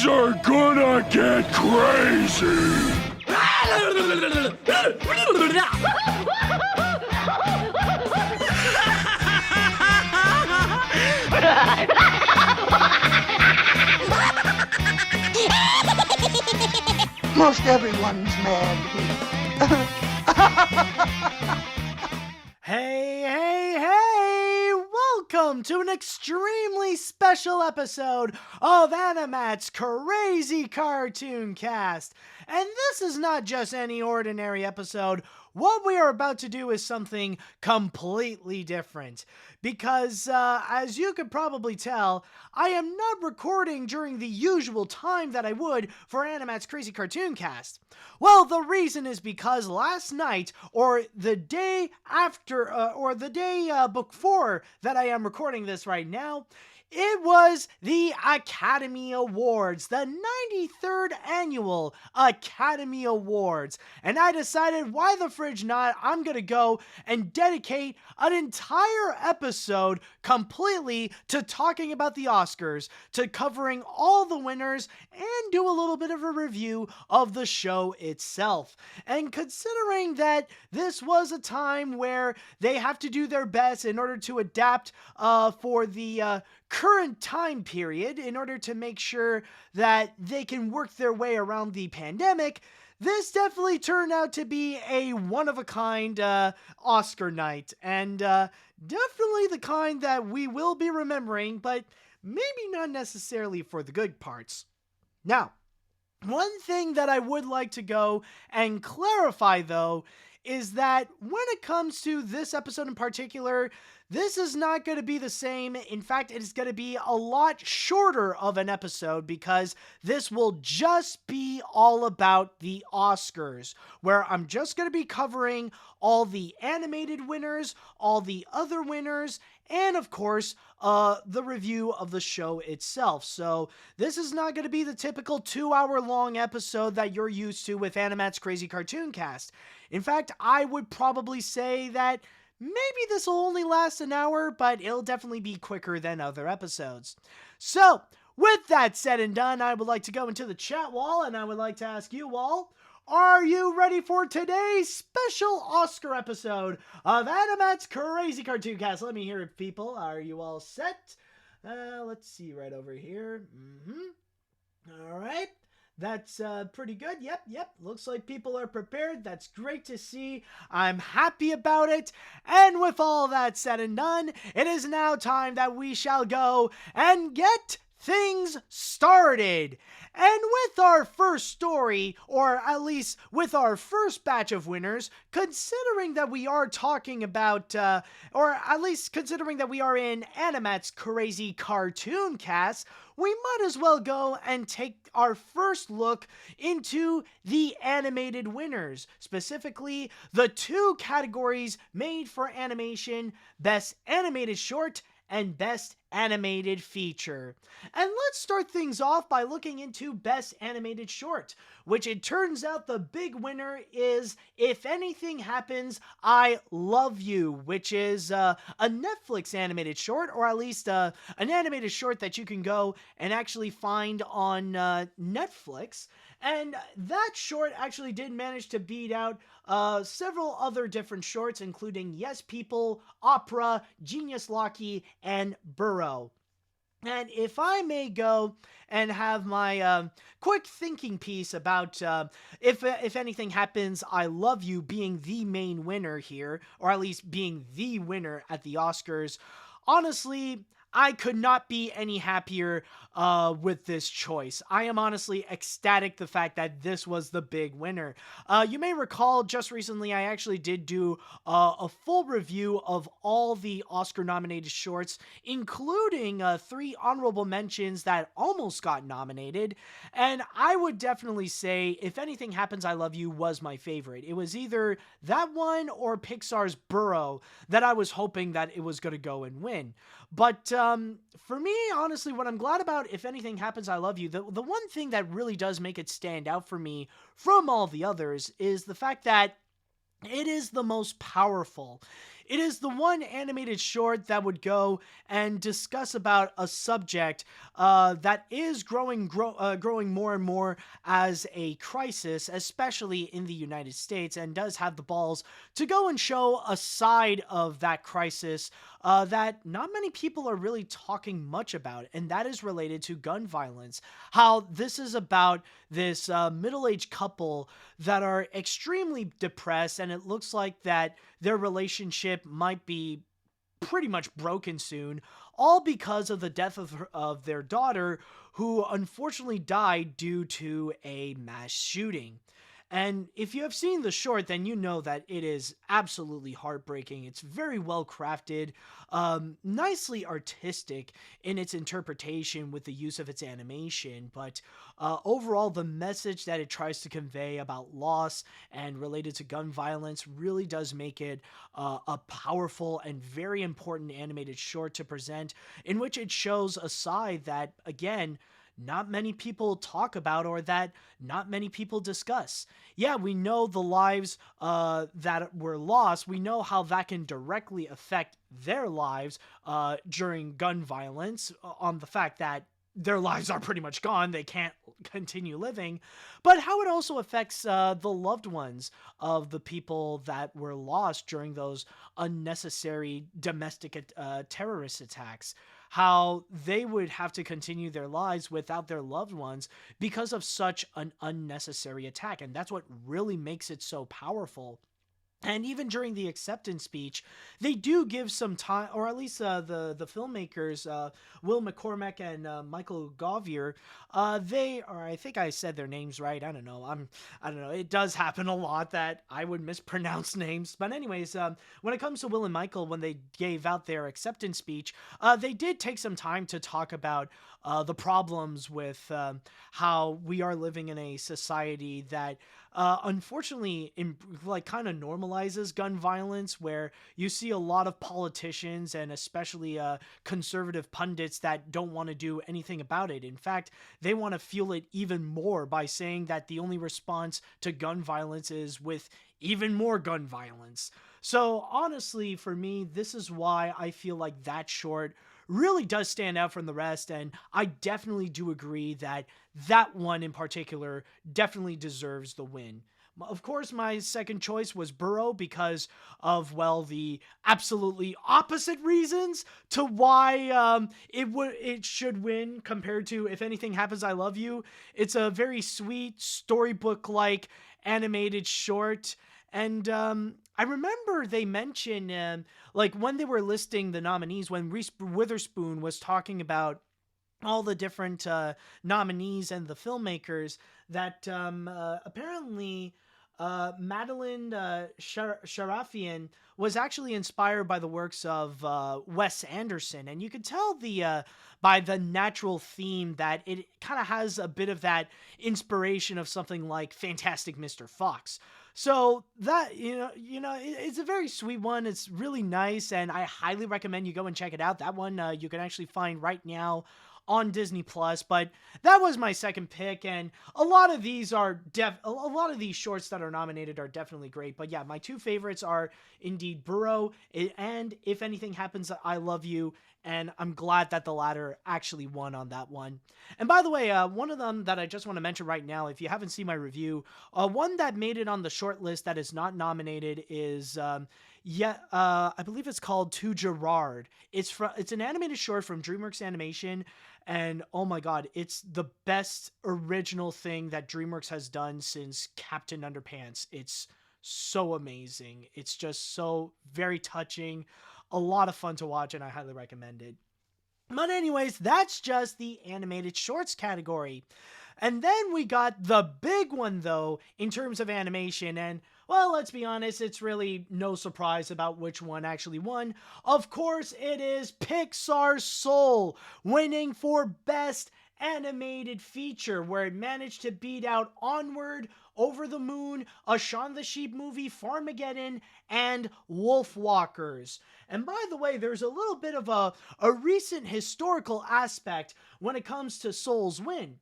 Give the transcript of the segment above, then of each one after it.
Things are gonna get crazy! Most everyone's mad here. Hey! Welcome to an extremely special episode of AniMat's Crazy Cartoon Cast. And this is not just any ordinary episode. What we are about to do is something completely different. Because, as you could probably tell, I am not recording during the usual time that I would for AniMat's Crazy Cartoon Cast. Well, the reason is because last night, or the day after, or the day before that I am recording this right now, it was the Academy Awards, the 93rd Annual Academy Awards. And I decided, why the fridge not? I'm going to go and dedicate an entire episode completely to talking about the Oscars, to covering all the winners, and do a little bit of a review of the show itself. And considering that this was a time where they have to do their best in order to adapt for the current time period in order to make sure that they can work their way around the pandemic, this definitely turned out to be a one-of-a-kind Oscar night, and definitely the kind that we will be remembering, but maybe not necessarily for the good parts. Now, one thing that I would like to go and clarify, though, is that when it comes to this episode in particular, this is not going to be the same. In fact, it is going to be a lot shorter of an episode because this will just be all about the Oscars, where I'm just going to be covering all the animated winners, all the other winners, and of course, the review of the show itself. So this is not going to be the typical 2-hour long episode that you're used to with AniMat's Crazy Cartoon Cast. In fact, I would probably say that maybe this will only last an hour, but it'll definitely be quicker than other episodes. So, with that said and done, I would like to go into the chat wall, and I would like to ask you all, are you ready for today's special Oscar episode of AniMat's Crazy Cartoon Cast? Let me hear it, people. Are you all set? Let's see right over here. All right. That's pretty good. Yep. Looks like people are prepared. That's great to see. I'm happy about it. And with all that said and done, it is now time that we shall go and get things started. And with our first story, or at least with our first batch of winners, considering that we are talking about, or at least considering that we are in AniMat's Crazy Cartoon Cast, we might as well go and take our first look into the animated winners, specifically the 2 categories made for animation: Best Animated Short and Best Animated Feature. And let's start things off by looking into Best Animated Short, which it turns out the big winner is If Anything Happens, I Love You, which is a Netflix animated short, or at least an animated short that you can go and actually find on Netflix. And that short actually did manage to beat out several other different shorts, including Yes People, Opera, Genius Locky, and Burrow. And if I may go and have my quick thinking piece about if Anything Happens, I Love You being the main winner here, or at least being the winner at the Oscars, honestly, I could not be any happier with this choice. I am honestly ecstatic the fact that this was the big winner. You may recall just recently I actually did do a full review of all the Oscar-nominated shorts, including 3 honorable mentions that almost got nominated, and I would definitely say If Anything Happens, I Love You was my favorite. It was either that one or Pixar's Burrow that I was hoping that it was going to go and win. But for me, honestly, what I'm glad about If Anything Happens, I Love You, the one thing that really does make it stand out for me from all the others is the fact that it is the most powerful. It is the one animated short that would go and discuss about a subject that is growing more and more as a crisis, especially in the United States, and does have the balls to go and show a side of that crisis that not many people are really talking much about, and that is related to gun violence. How this is about this middle-aged couple that are extremely depressed, and it looks like that their relationship might be pretty much broken soon, all because of the death of their daughter, who unfortunately died due to a mass shooting. And if you have seen the short, then you know that it is absolutely heartbreaking. It's very well crafted, nicely artistic in its interpretation with the use of its animation, but overall, the message that it tries to convey about loss and related to gun violence really does make it a powerful and very important animated short to present, in which it shows a side that, again, not many people talk about or that not many people discuss. Yeah, we know the lives that were lost. We know how that can directly affect their lives during gun violence, on the fact that their lives are pretty much gone. They can't continue living. But how it also affects the loved ones of the people that were lost during those unnecessary domestic terrorist attacks. How they would have to continue their lives without their loved ones because of such an unnecessary attack. And that's what really makes it so powerful. And even during the acceptance speech, they do give some time, or at least the filmmakers, Will McCormack and Michael Govier, or I think I said their names right. I don't know. I don't know. It does happen a lot that I would mispronounce names. But anyways, when it comes to Will and Michael, when they gave out their acceptance speech, they did take some time to talk about the problems with how we are living in a society that unfortunately kind of normalizes gun violence, where you see a lot of politicians and especially conservative pundits that don't want to do anything about it. In fact, they want to fuel it even more by saying that the only response to gun violence is with even more gun violence. So honestly, for me, this is why I feel like that short really does stand out from the rest, and I definitely do agree that that one in particular definitely deserves the win. Of course, my second choice was Burrow because of, well, the absolutely opposite reasons to why it should win compared to If Anything Happens, I Love You. It's a very sweet storybook-like animated short, and I remember they mentioned, like when they were listing the nominees, when Reese Witherspoon was talking about all the different nominees and the filmmakers, that apparently Madeline Sharafian was actually inspired by the works of Wes Anderson, and you could tell by the natural theme that it kind of has a bit of that inspiration of something like Fantastic Mr. Fox. So that, it's a very sweet one. It's really nice, and I highly recommend you go and check it out. That one you can actually find right now on Disney Plus. But that was my second pick, and a lot of these shorts that are nominated are definitely great. But yeah, my two favorites are indeed Burrow and If Anything Happens, I Love You. And I'm glad that the latter actually won on that one. And by the way, one of them that I just want to mention right now, if you haven't seen my review, one that made it on the short list that is not nominated is, I believe it's called To Gerard. It's an animated short from DreamWorks Animation, and oh my god, it's the best original thing that DreamWorks has done since Captain Underpants. It's so amazing. It's just so very touching. A lot of fun to watch, and I highly recommend it. But anyways, that's just the animated shorts category. And then we got the big one, though, in terms of animation. And, well, let's be honest, it's really no surprise about which one actually won. Of course, it is Pixar's Soul, winning for Best Animated Feature, where it managed to beat out Onward, Over the Moon, A Shaun the Sheep movie, Farmageddon, and Wolfwalkers. And by the way, there's a little bit of a recent historical aspect when it comes to Soul's win.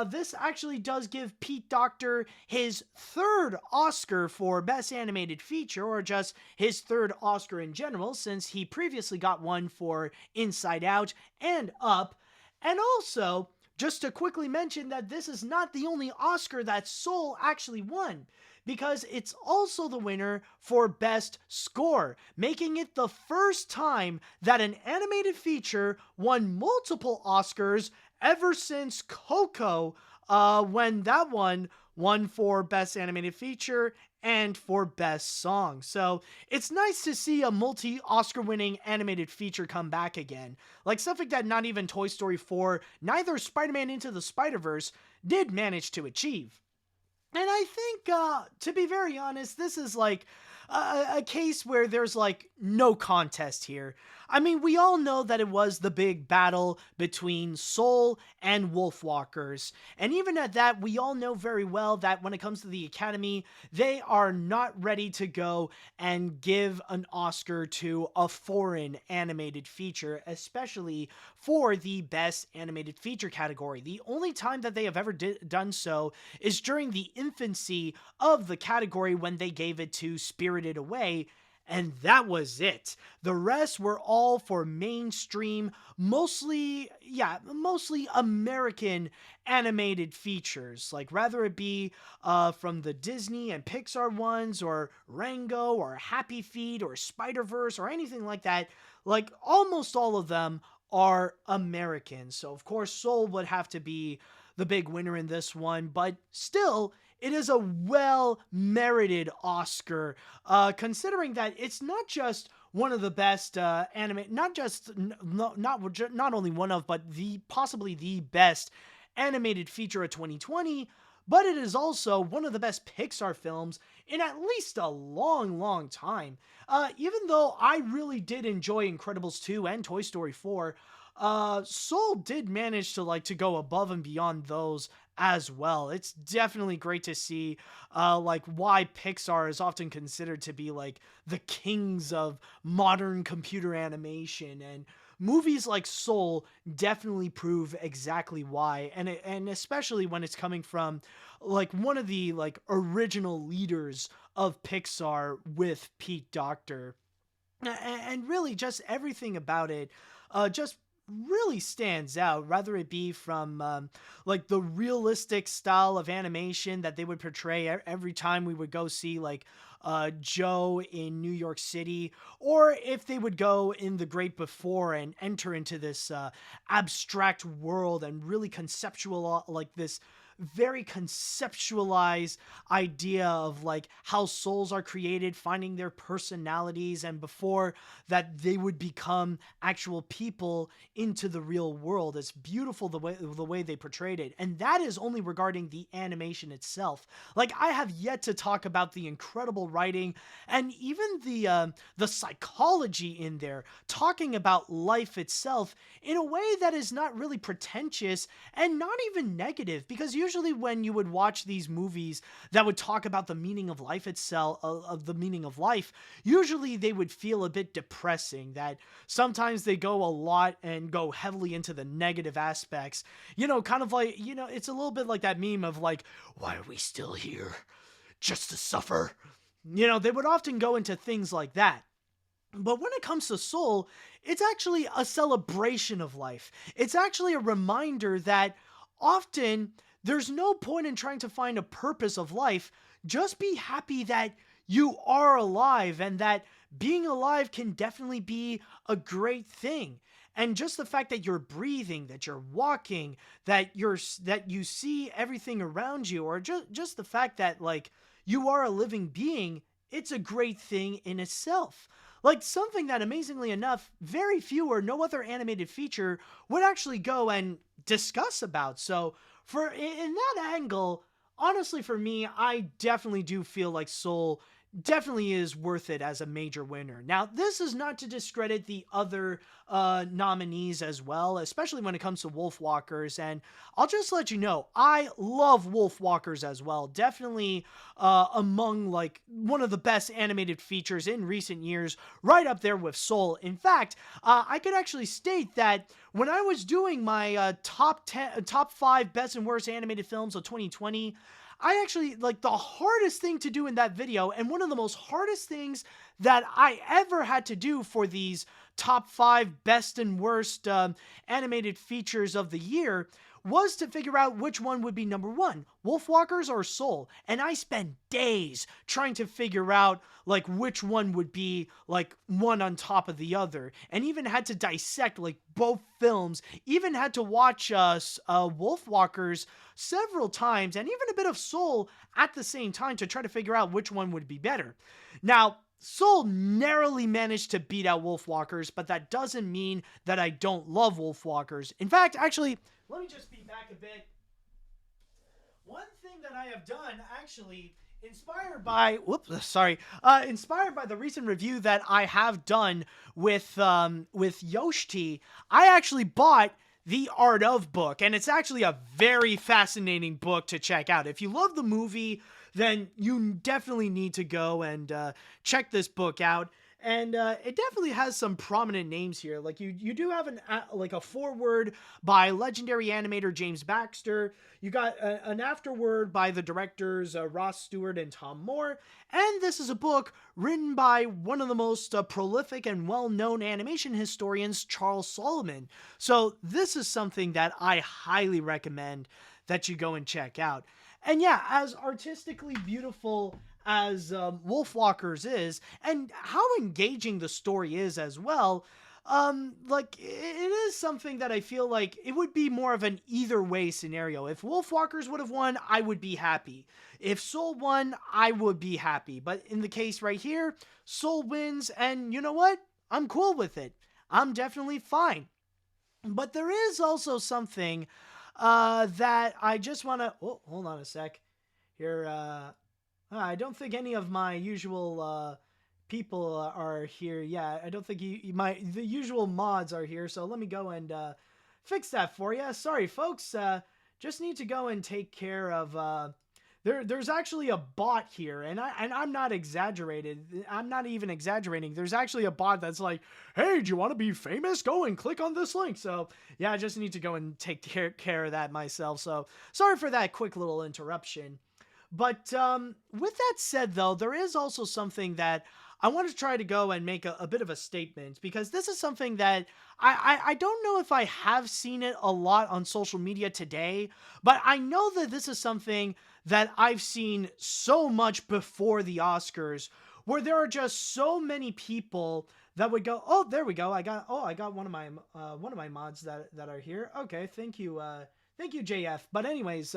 this actually does give Pete Docter his third Oscar for Best Animated Feature, or just his third Oscar in general, since he previously got one for Inside Out and Up. And also, just to quickly mention that this is not the only Oscar that Soul actually won, because it's also the winner for Best Score, making it the first time that an animated feature won multiple Oscars ever since Coco, when that one won for Best Animated Feature and for Best Song. So it's nice to see a multi-Oscar winning animated feature come back again. Like something that not even Toy Story 4, neither Spider-Man Into the Spider-Verse did manage to achieve. And I think, to be very honest, this is like a case where there's like no contest here. I mean, we all know that it was the big battle between Soul and Wolfwalkers. And even at that, we all know very well that when it comes to the Academy, they are not ready to go and give an Oscar to a foreign animated feature, especially for the Best Animated Feature category. The only time that they have ever done so is during the infancy of the category when they gave it to Spirited Away, and that was it. The rest were all for mainstream, mostly American animated features. Like, rather it be from the Disney and Pixar ones, or Rango, or Happy Feet, or Spider-Verse, or anything like that. Like, almost all of them are American. So, of course, Soul would have to be the big winner in this one, but still, it is a well-merited Oscar, considering that it's not just one of the best not only one of, but possibly the best animated feature of 2020, but it is also one of the best Pixar films in at least a long, long time. Even though I really did enjoy Incredibles 2 and Toy Story 4, Soul did manage to go above and beyond those as well. It's definitely great to see why Pixar is often considered to be like the kings of modern computer animation, and movies like Soul definitely prove exactly why, and especially when it's coming from like one of the like original leaders of Pixar with Pete Docter. And really just everything about it just really stands out, rather it be from like the realistic style of animation that they would portray every time we would go see like Joe in New York City, or if they would go in The Great Before and enter into this abstract world and really conceptual, like this very conceptualized idea of like how souls are created, finding their personalities, and before that they would become actual people into the real world. It's beautiful the way they portrayed it, and that is only regarding the animation itself. Like, I have yet to talk about the incredible writing and even the psychology in there, talking about life itself in a way that is not really pretentious and not even negative, because usually when you would watch these movies that would talk about the meaning of life itself, of the meaning of life, usually they would feel a bit depressing, that sometimes they go a lot and go heavily into the negative aspects, kind of like, it's a little bit like that meme of like, why are we still here? Just to suffer? They would often go into things like that. But when it comes to Soul, it's actually a celebration of life. It's actually a reminder that often there's no point in trying to find a purpose of life. Just be happy that you are alive, and that being alive can definitely be a great thing. And just the fact that you're breathing, that you're walking, that you see everything around you, or just the fact that like you are a living being, it's a great thing in itself. Like, something that, amazingly enough, very few or no other animated feature would actually go and discuss about. So, in that angle, honestly, for me, I definitely do feel like Soul definitely is worth it as a major winner. Now, this is not to discredit the other nominees as well, especially when it comes to Wolfwalkers, and I'll just let you know, I love Wolfwalkers as well. Definitely among like one of the best animated features in recent years, right up there with Soul. In fact, I could actually state that when I was doing my top 5 best and worst animated films of 2020, I actually, like, the hardest thing to do in that video, and one of the most hardest things that I ever had to do for these top 5 best and worst animated features of the year, was to figure out which one would be number 1, Wolfwalkers or Soul. And I spent days trying to figure out, like, which one would be, like, one on top of the other. And even had to dissect, like, both films. Even had to watch Wolfwalkers several times, and even a bit of Soul at the same time to try to figure out which one would be better. Now, Soul narrowly managed to beat out Wolfwalkers, but that doesn't mean that I don't love Wolfwalkers. In fact, actually, let me just be back a bit. One thing that I have done, actually, inspired by the recent review that I have done with Yoshti, I actually bought The Art of book, and it's actually a very fascinating book to check out. If you love the movie, then you definitely need to go and check this book out. And it definitely has some prominent names here. Like, you do have a foreword by legendary animator James Baxter. You got an afterword by the directors Ross Stewart and Tom Moore. And this is a book written by one of the most prolific and well-known animation historians, Charles Solomon. So this is something that I highly recommend that you go and check out. And yeah, as artistically beautiful as Wolfwalkers is, and how engaging the story is as well, like, it is something that I feel like it would be more of an either way scenario. If Wolfwalkers would have won, I would be happy. If Soul won, I would be happy. But in the case right here, Soul wins, and you know what? I'm cool with it. I'm definitely fine. But there is also something that I just want to... Oh, hold on a sec. Here, I don't think any of my usual people are here. Yeah, I don't think the usual mods are here. So let me go and fix that for you. Sorry, folks. Just need to go and take care of. There's actually a bot here, and I'm not exaggerated. I'm not even exaggerating. There's actually a bot that's like, "Hey, do you want to be famous? Go and click on this link." So yeah, I just need to go and take care of that myself. So sorry for that quick little interruption. But with that said, though, there is also something that I want to try to go and make a bit of a statement, because this is something that I don't know if I have seen it a lot on social media today, but I know that this is something that I've seen so much before the Oscars, where there are just so many people that would go, "Oh, there we go. I got one of my mods that are here. Okay, thank you, JF." But anyways,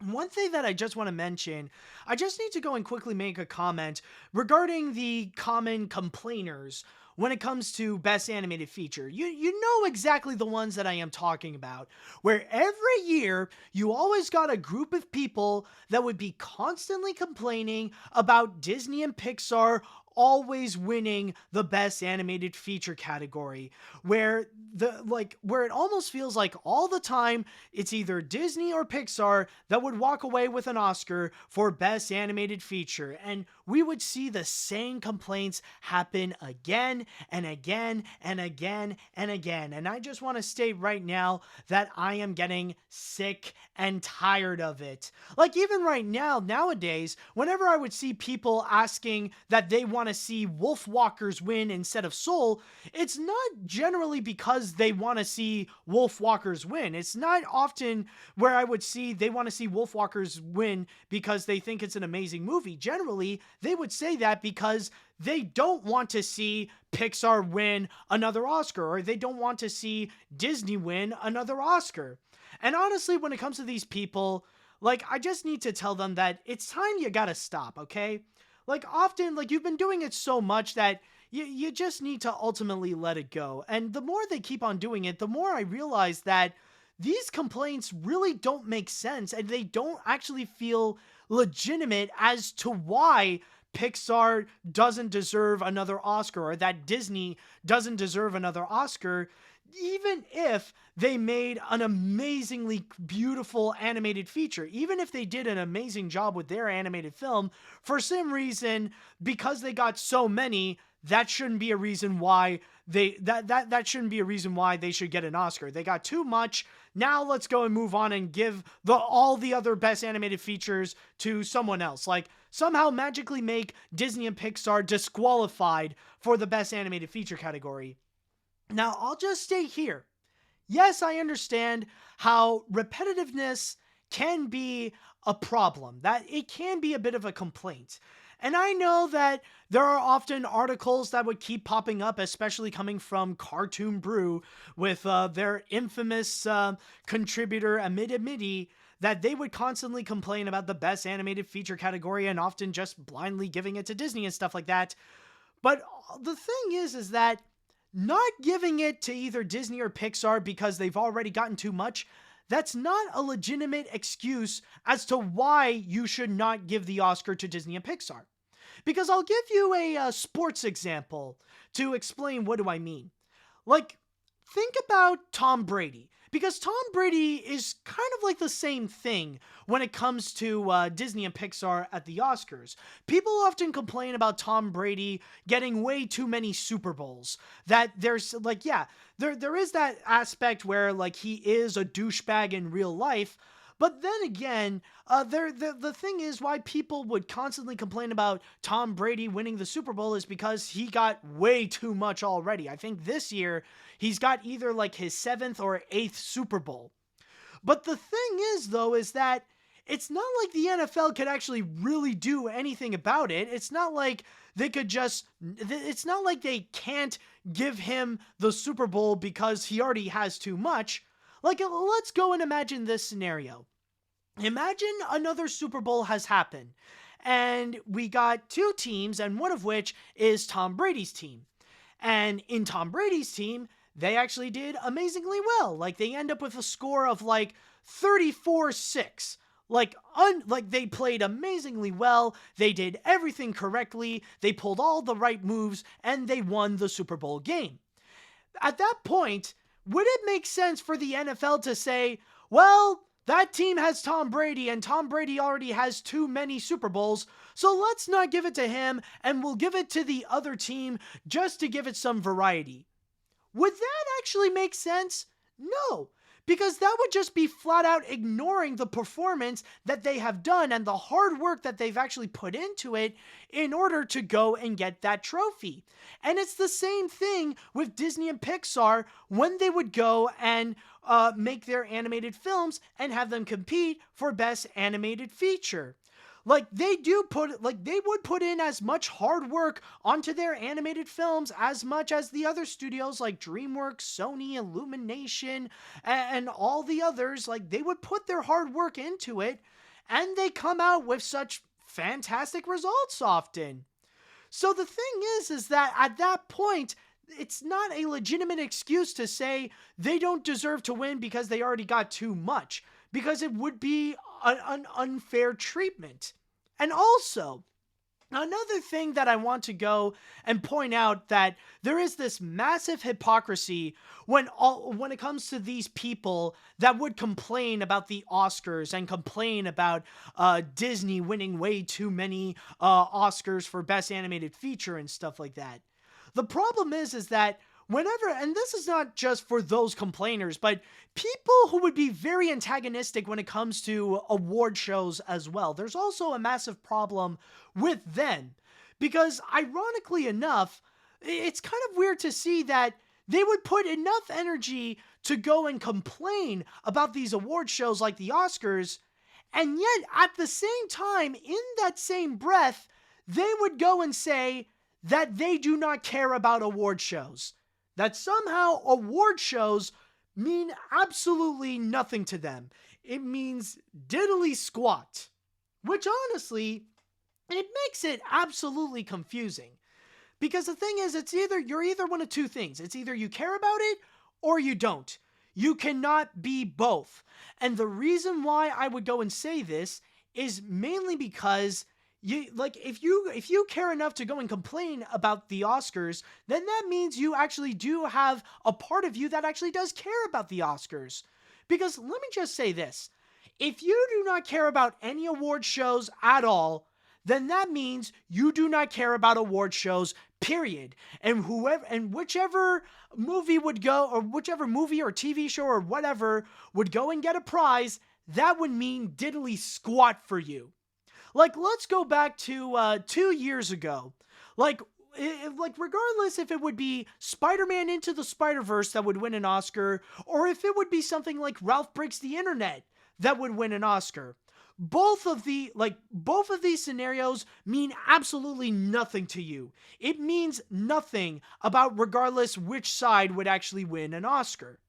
one thing that I just want to mention, I just need to go and quickly make a comment regarding the common complainers when it comes to Best Animated Feature. You know exactly the ones that I am talking about, where every year you always got a group of people that would be constantly complaining about Disney and Pixar always winning the Best Animated Feature category, where it almost feels like all the time it's either Disney or Pixar that would walk away with an Oscar for Best Animated Feature, and we would see the same complaints happen again and again and again and again. And I just want to state right now that I am getting sick and tired of it. Like, even right now, nowadays, whenever I would see people asking that they want to see Wolfwalkers win instead of Soul, it's not generally because they want to see Wolfwalkers win. It's not often where I would see they want to see Wolfwalkers win because they think it's an amazing movie. Generally, they would say that because they don't want to see Pixar win another Oscar, or they don't want to see Disney win another Oscar. And honestly, when it comes to these people, like, I just need to tell them that it's time you gotta stop, okay? Like, often, like, you've been doing it so much that you just need to ultimately let it go. And the more they keep on doing it, the more I realize that these complaints really don't make sense, and they don't actually feel legitimate as to why Pixar doesn't deserve another Oscar, or that Disney doesn't deserve another Oscar, even if they made an amazingly beautiful animated feature. Even if they did an amazing job with their animated film, for some reason, because they got so many, that shouldn't be a reason why that shouldn't be a reason why they should get an Oscar. They got too much. Now let's go and move on and give all the other best animated features to someone else. Like, somehow magically make Disney and Pixar disqualified for the best animated feature category. Now, I'll just stay here. Yes, I understand how repetitiveness can be a problem, that it can be a bit of a complaint. And I know that there are often articles that would keep popping up, especially coming from Cartoon Brew, with their infamous contributor, Amity, that they would constantly complain about the best animated feature category and often just blindly giving it to Disney and stuff like that. But the thing is that not giving it to either Disney or Pixar because they've already gotten too much, that's not a legitimate excuse as to why you should not give the Oscar to Disney and Pixar. Because I'll give you a sports example to explain what do I mean. Like, think about Tom Brady. Because Tom Brady is kind of like the same thing when it comes to Disney and Pixar at the Oscars. People often complain about Tom Brady getting way too many Super Bowls. That there's, like, yeah, there is that aspect where, like, he is a douchebag in real life. But then again, the thing is why people would constantly complain about Tom Brady winning the Super Bowl is because he got way too much already. I think this year he's got either like his 7th or 8th Super Bowl. But the thing is, though, is that it's not like the NFL could actually really do anything about it. It's not like they could just, it's not like they can't give him the Super Bowl because he already has too much. Like, let's go and imagine this scenario. Imagine another Super Bowl has happened, and we got 2 teams, and one of which is Tom Brady's team. And in Tom Brady's team, they actually did amazingly well. Like, they end up with a score of like 34-6. Like they played amazingly well, they did everything correctly, they pulled all the right moves, and they won the Super Bowl game. At that point, would it make sense for the NFL to say, well, that team has Tom Brady, and Tom Brady already has too many Super Bowls, so let's not give it to him, and we'll give it to the other team just to give it some variety? Would that actually make sense? No, because that would just be flat out ignoring the performance that they have done and the hard work that they've actually put into it in order to go and get that trophy. And it's the same thing with Disney and Pixar when they would go and make their animated films and have them compete for Best Animated Feature. Like, they would put in as much hard work onto their animated films as much as the other studios like DreamWorks, Sony, Illumination, and all the others. Like, they would put their hard work into it, and they come out with such fantastic results often. So the thing is that at that point, it's not a legitimate excuse to say they don't deserve to win because they already got too much, because it would be an unfair treatment. And also, another thing that I want to go and point out, that there is this massive hypocrisy when it comes to these people that would complain about the Oscars and complain about Disney winning way too many Oscars for Best Animated Feature and stuff like that. The problem is that whenever, and this is not just for those complainers, but people who would be very antagonistic when it comes to award shows as well, there's also a massive problem with them. Because ironically enough, it's kind of weird to see that they would put enough energy to go and complain about these award shows like the Oscars, and yet at the same time, in that same breath, they would go and say that they do not care about award shows. That somehow award shows mean absolutely nothing to them. It means diddly squat. Which honestly, it makes it absolutely confusing. Because the thing is, you're either one of two things. It's either you care about it or you don't. You cannot be both. And the reason why I would go and say this is mainly because if you care enough to go and complain about the Oscars, then that means you actually do have a part of you that actually does care about the Oscars. Because let me just say this. If you do not care about any award shows at all, then that means you do not care about award shows, period. And whichever movie would go, or whichever movie or TV show or whatever would go and get a prize, that would mean diddly squat for you. Like, let's go back to 2 years ago. Like, regardless if it would be Spider-Man Into the Spider-Verse that would win an Oscar, or if it would be something like Ralph Breaks the Internet that would win an Oscar. Both of these scenarios mean absolutely nothing to you. It means nothing about regardless which side would actually win an Oscar.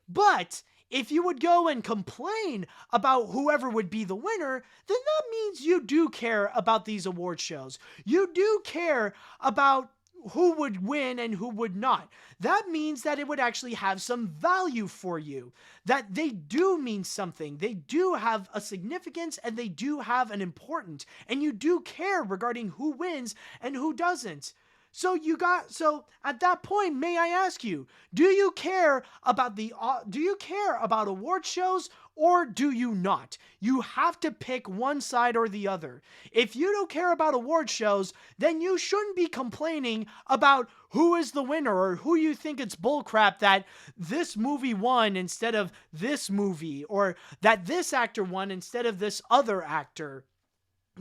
But if you would go and complain about whoever would be the winner, then that means you do care about these award shows. You do care about who would win and who would not. That means that it would actually have some value for you. That they do mean something. They do have a significance and they do have an importance. And you do care regarding who wins and who doesn't. So at that point, may I ask you, do you care about award shows, or do you not? You have to pick one side or the other. If you don't care about award shows, then you shouldn't be complaining about who is the winner, or who you think it's bullcrap that this movie won instead of this movie, or that this actor won instead of this other actor.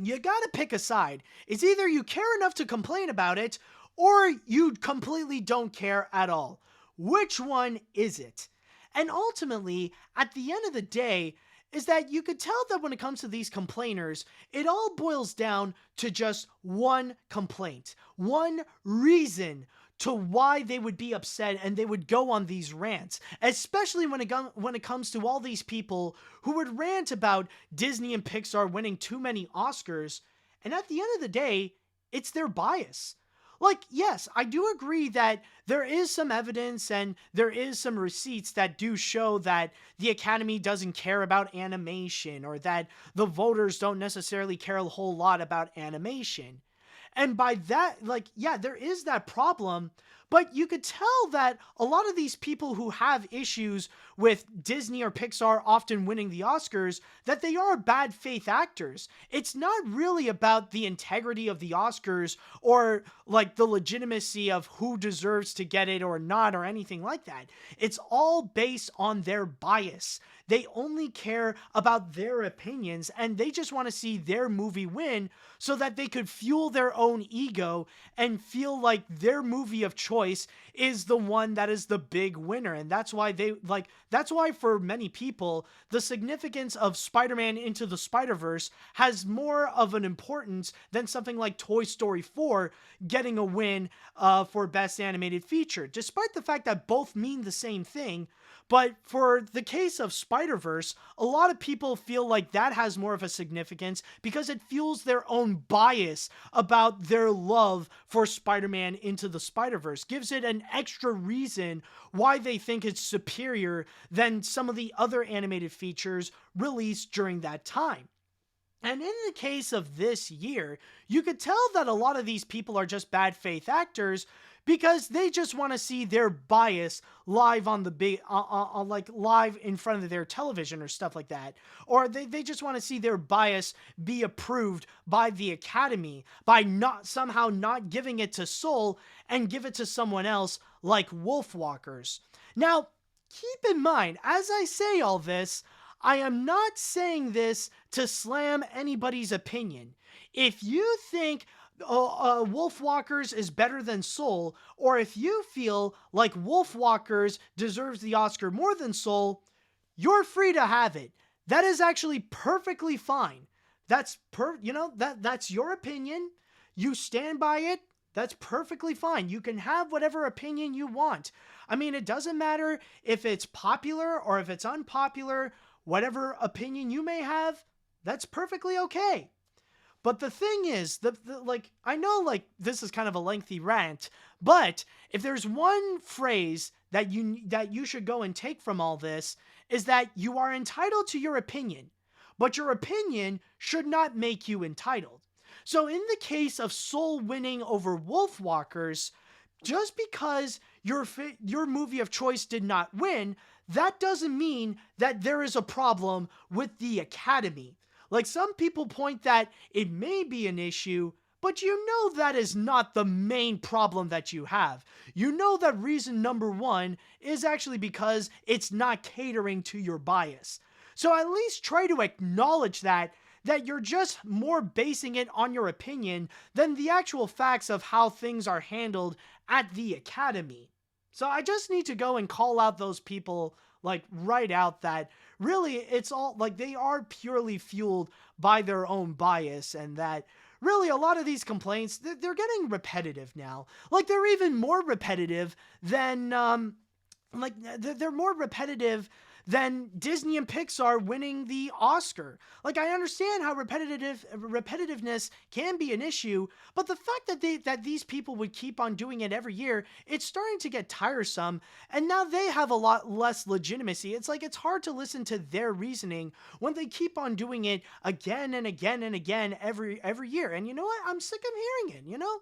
You gotta pick a side. It's either you care enough to complain about it, or you completely don't care at all. Which one is it? And ultimately, at the end of the day, is that you could tell that when it comes to these complainers, it all boils down to just one complaint, one reason to why they would be upset and they would go on these rants, especially when it comes to all these people who would rant about Disney and Pixar winning too many Oscars. And at the end of the day, it's their bias. Like, yes, I do agree that there is some evidence and there is some receipts that do show that the Academy doesn't care about animation, or that the voters don't necessarily care a whole lot about animation. And by that, there is that problem, but you could tell that a lot of these people who have issues with Disney or Pixar often winning the Oscars, that they are bad faith actors. It's not really about the integrity of the Oscars, or the legitimacy of who deserves to get it or not, or anything like that. It's all based on their bias. They only care about their opinions, and they just want to see their movie win so that they could fuel their own ego and feel like their movie of choice is the one that is the big winner. And that's why for many people, the significance of Spider-Man Into the Spider-Verse has more of an importance than something like Toy Story 4 getting a win for Best Animated Feature, despite the fact that both mean the same thing. But for the case of Spider-Verse, a lot of people feel like that has more of a significance because it fuels their own bias about their love for Spider-Man Into the Spider-Verse, gives it an extra reason why they think it's superior than some of the other animated features released during that time. And in the case of this year, you could tell that a lot of these people are just bad faith actors because they just want to see their bias live on the big, live in front of their television or stuff like that. Or they just want to see their bias be approved by the Academy by somehow not giving it to Soul and give it to someone else like Wolfwalkers. Now, keep in mind, as I say all this, I am not saying this to slam anybody's opinion. If you think Wolfwalkers is better than Soul, or if you feel like Wolfwalkers deserves the Oscar more than Soul, you're free to have it. That is actually perfectly fine. That's that's your opinion. You stand by it. That's perfectly fine. You can have whatever opinion you want. I mean, it doesn't matter if it's popular or if it's unpopular. Whatever opinion you may have, that's perfectly okay. But the thing is, I know this is kind of a lengthy rant, but if there's one phrase that you should go and take from all this, is that you are entitled to your opinion, but your opinion should not make you entitled. So in the case of Soul winning over Wolfwalkers, just because your movie of choice did not win, that doesn't mean that there is a problem with the Academy. Like, some people point that it may be an issue, But you know that is not the main problem that you have. You know that reason number one is actually because it's not catering to your bias. So at least try to acknowledge that you're just more basing it on your opinion than the actual facts of how things are handled at the academy. So I just need to go and call out those people like right out that really it's all like they are purely fueled by their own bias, and that really a lot of these complaints they're getting repetitive now. Like they're even more repetitive than they're more repetitive than Disney and Pixar winning the Oscar. Like I understand how repetitiveness can be an issue, but the fact that these people would keep on doing it every year, it's starting to get tiresome, and now they have a lot less legitimacy. It's like it's hard to listen to their reasoning when they keep on doing it again and again and again every year. And you know what? I'm sick of hearing it, you know?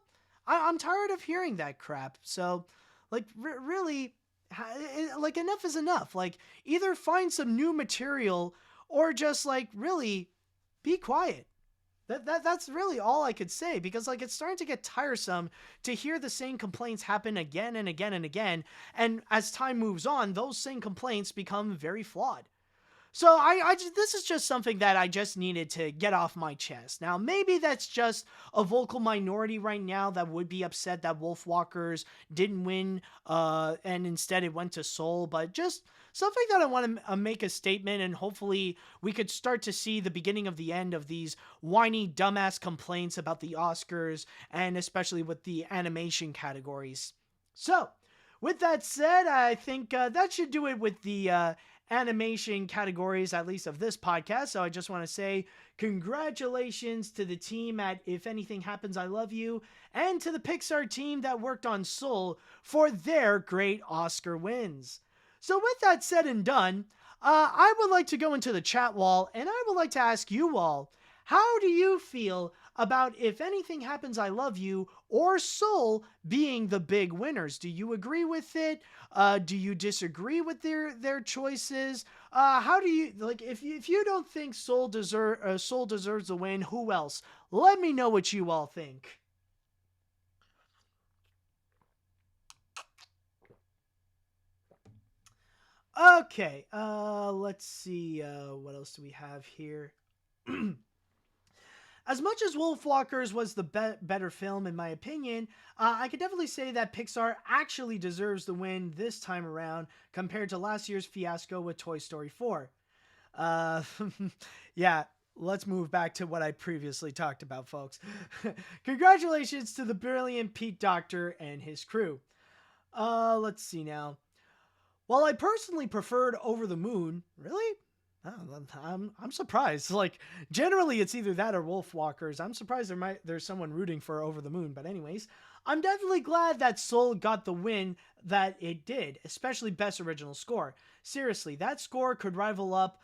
I'm tired of hearing that crap. So, like, really, like enough is enough. Like either find some new material or just like really be quiet. That's really all I could say, because like it's starting to get tiresome to hear the same complaints happen again and again and again, and as time moves on those same complaints become very flawed. So this is just something that I just needed to get off my chest. Now, maybe that's just a vocal minority right now that would be upset that Wolfwalkers didn't win, and instead it went to Soul, but just something that I want to make a statement, and hopefully we could start to see the beginning of the end of these whiny, dumbass complaints about the Oscars, and especially with the animation categories. So, with that said, I think that should do it with the animation categories, at least of this podcast. So I just want to say congratulations to the team at If Anything Happens, I Love You, and to the Pixar team that worked on Soul for their great Oscar wins. So with that said and done, I would like to go into the chat wall, and I would like to ask you all, how do you feel about If Anything Happens, I Love You or Soul being the big winners? Do you agree with it? Do you disagree with their choices? How do you, like, if you don't think Soul deserves a win, who else? Let me know what you all think. Okay, let's see, what else do we have here? As much as Wolfwalkers was the better film, in my opinion, I could definitely say that Pixar actually deserves the win this time around compared to last year's fiasco with Toy Story 4. Yeah, let's move back to what I previously talked about, folks. Congratulations to the brilliant Pete Docter and his crew. Let's see now. While I personally preferred Over the Moon, really? I'm surprised. Like, generally it's either that or Wolfwalkers. I'm surprised there's someone rooting for Over the Moon. But anyways, I'm definitely glad that Soul got the win that it did, especially Best Original Score. Seriously, that score could rival up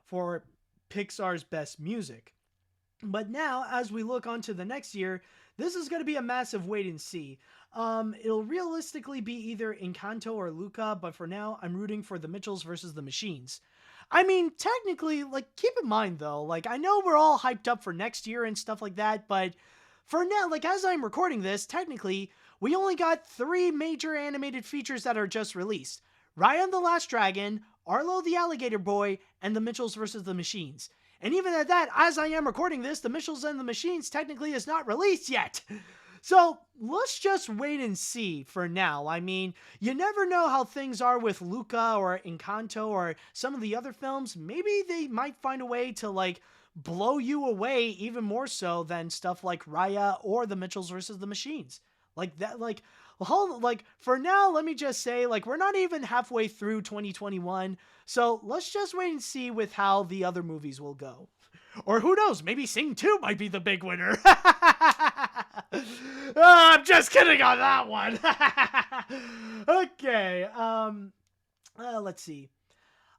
for Pixar's Best Music. But now, as we look on to the next year, this is going to be a massive wait and see. It'll realistically be either Encanto or Luca, but for now, I'm rooting for the Mitchells versus the Machines. I mean, technically, like, keep in mind, though, like, I know we're all hyped up for next year and stuff like that, but for now, like, as I'm recording this, technically, we only got 3 major animated features that are just released. Raya and the Last Dragon, Arlo the Alligator Boy, and the Mitchells versus the Machines. And even at that, as I am recording this, the Mitchells and the Machines technically is not released yet. So let's just wait and see for now. I mean, you never know how things are with Luca or Encanto or some of the other films. Maybe they might find a way to, like, blow you away even more so than stuff like Raya or the Mitchells versus the Machines. Like that, like, for now, let me just say, like, we're not even halfway through 2021. So let's just wait and see with how the other movies will go. Or who knows, maybe Sing 2 might be the big winner. I'm just kidding on that one. Okay, let's see.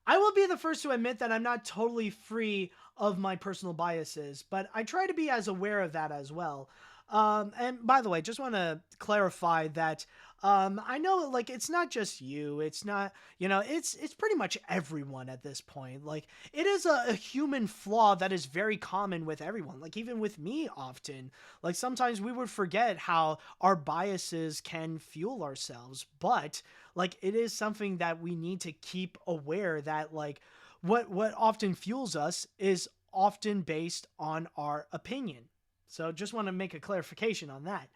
I will be the first to admit that I'm not totally free of my personal biases, but I try to be as aware of that as well. And by the way, just want to clarify that I know like it's not just you. It's not, it's pretty much everyone at this point. Like it is a human flaw that is very common with everyone. Like even with me often. Like sometimes we would forget how our biases can fuel ourselves, but like it is something that we need to keep aware that like what often fuels us is often based on our opinion. So just want to make a clarification on that.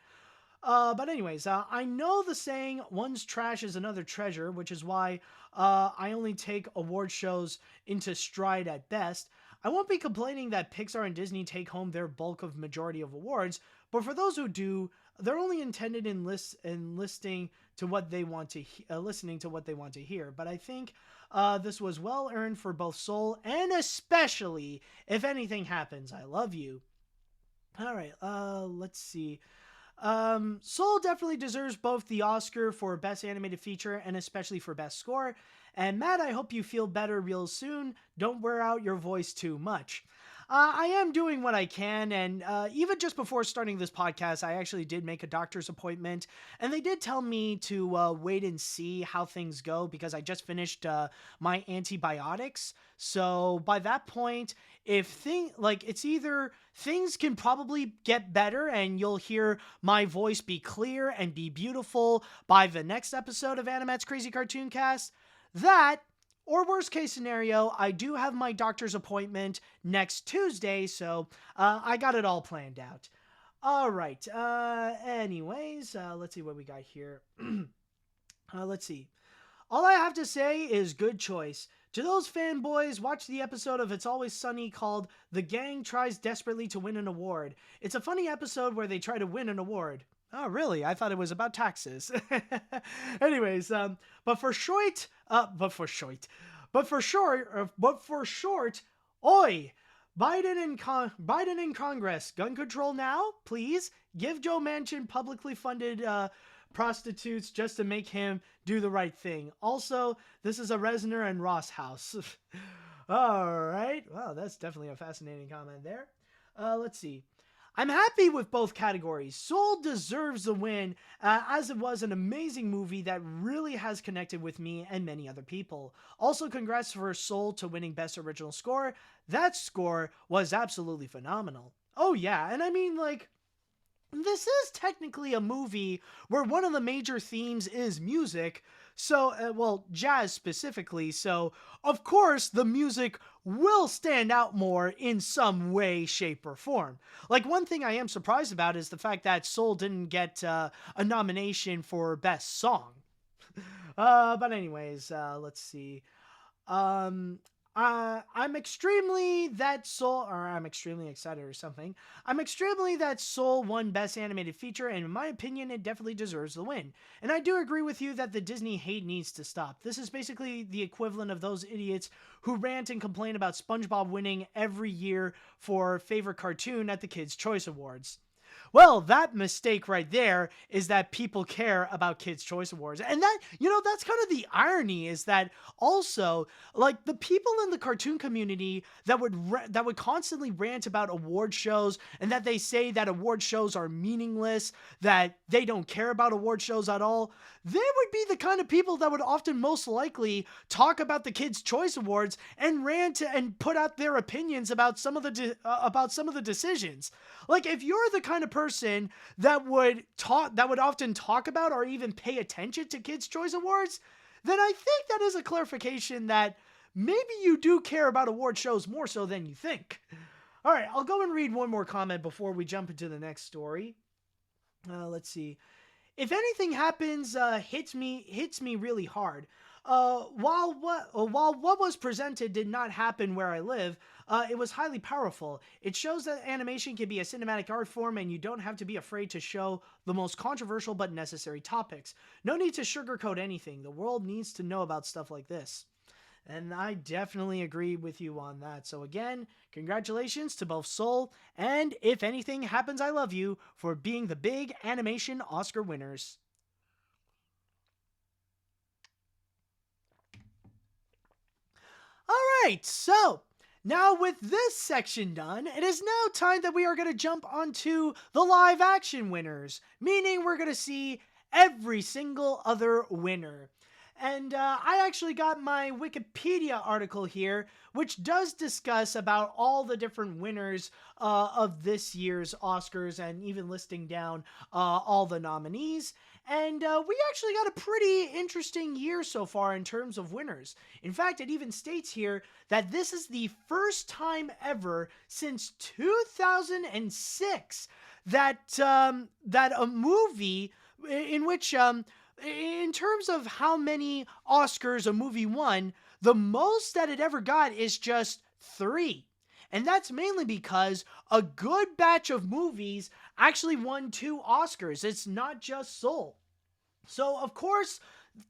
But anyways, I know the saying "one's trash is another treasure," which is why I only take award shows into stride at best. I won't be complaining that Pixar and Disney take home their bulk of majority of awards, but for those who do, they're only intended in listening to what they want to listening to what they want to hear. But I think this was well earned for both Soul and especially If Anything Happens, I Love You. All right, let's see. Soul definitely deserves both the Oscar for Best Animated Feature and especially for Best Score. And Matt, I hope you feel better real soon. Don't wear out your voice too much. I am doing what I can, and even just before starting this podcast, I actually did make a doctor's appointment, and they did tell me to wait and see how things go because I just finished my antibiotics. So by that point, it's either things can probably get better and you'll hear my voice be clear and be beautiful by the next episode of AniMat's Crazy Cartoon Cast. That, or worst case scenario, I do have my doctor's appointment next Tuesday, so I got it all planned out. All right. Anyways, let's see what we got here. Let's see. All I have to say is good choice. To those fanboys, watch the episode of It's Always Sunny called The Gang Tries Desperately to Win an Award. It's a funny episode where they try to win an award. Oh, really? I thought it was about taxes. Anyways, but for short, oi! Biden in Congress, gun control now, please. Give Joe Manchin publicly funded prostitutes just to make him do the right thing. Also, this is a Reznor and Ross house. All right. Well, that's definitely a fascinating comment there. Let's see. I'm happy with both categories. Soul deserves the win, as it was an amazing movie that really has connected with me and many other people. Also, congrats for Soul to winning Best Original Score. That score was absolutely phenomenal. Oh yeah, and I mean, like, this is technically a movie where one of the major themes is music, so, jazz specifically, so of course the music will stand out more in some way, shape, or form. Like, one thing I am surprised about is the fact that Soul didn't get a nomination for Best Song. But anyways, let's see. I'm extremely excited or something. I'm extremely that Soul won Best Animated Feature, and in my opinion, it definitely deserves the win. And I do agree with you that the Disney hate needs to stop. This is basically the equivalent of those idiots who rant and complain about SpongeBob winning every year for favorite cartoon at the Kids' Choice Awards. Well, that mistake right there is that people care about Kids' Choice Awards. And that's kind of the irony is that also, like, the people in the cartoon community that would constantly rant about award shows and that they say that award shows are meaningless, that they don't care about award shows at all, they would be the kind of people that would often most likely talk about the Kids' Choice Awards and rant and put out their opinions about some of the decisions. Like, if you're the kind of person that would often talk about or even pay attention to Kids' Choice Awards, then I think that is a clarification that maybe you do care about award shows more so than you think. All right, I'll go and read one more comment before we jump into the next story. Let's see. If Anything Happens hits me really hard. While what was presented did not happen where I live, it was highly powerful. It shows that animation can be a cinematic art form and you don't have to be afraid to show the most controversial but necessary topics. No need to sugarcoat anything. The world needs to know about stuff like this. And I definitely agree with you on that. So again, congratulations to both Soul and If Anything Happens I Love You for being the big animation Oscar winners. All right, so Now, with this section done, it is now time that we are going to jump onto the live action winners, meaning we're going to see every single other winner. And I actually got my Wikipedia article here, which does discuss about all the different winners of this year's Oscars and even listing down all the nominees. And we actually got a pretty interesting year so far in terms of winners. In fact, it even states here that this is the first time ever since 2006 that a movie in which in terms of how many Oscars a movie won, the most that it ever got is just 3. And that's mainly because a good batch of movies actually won 2 Oscars. It's not just Soul. So, of course,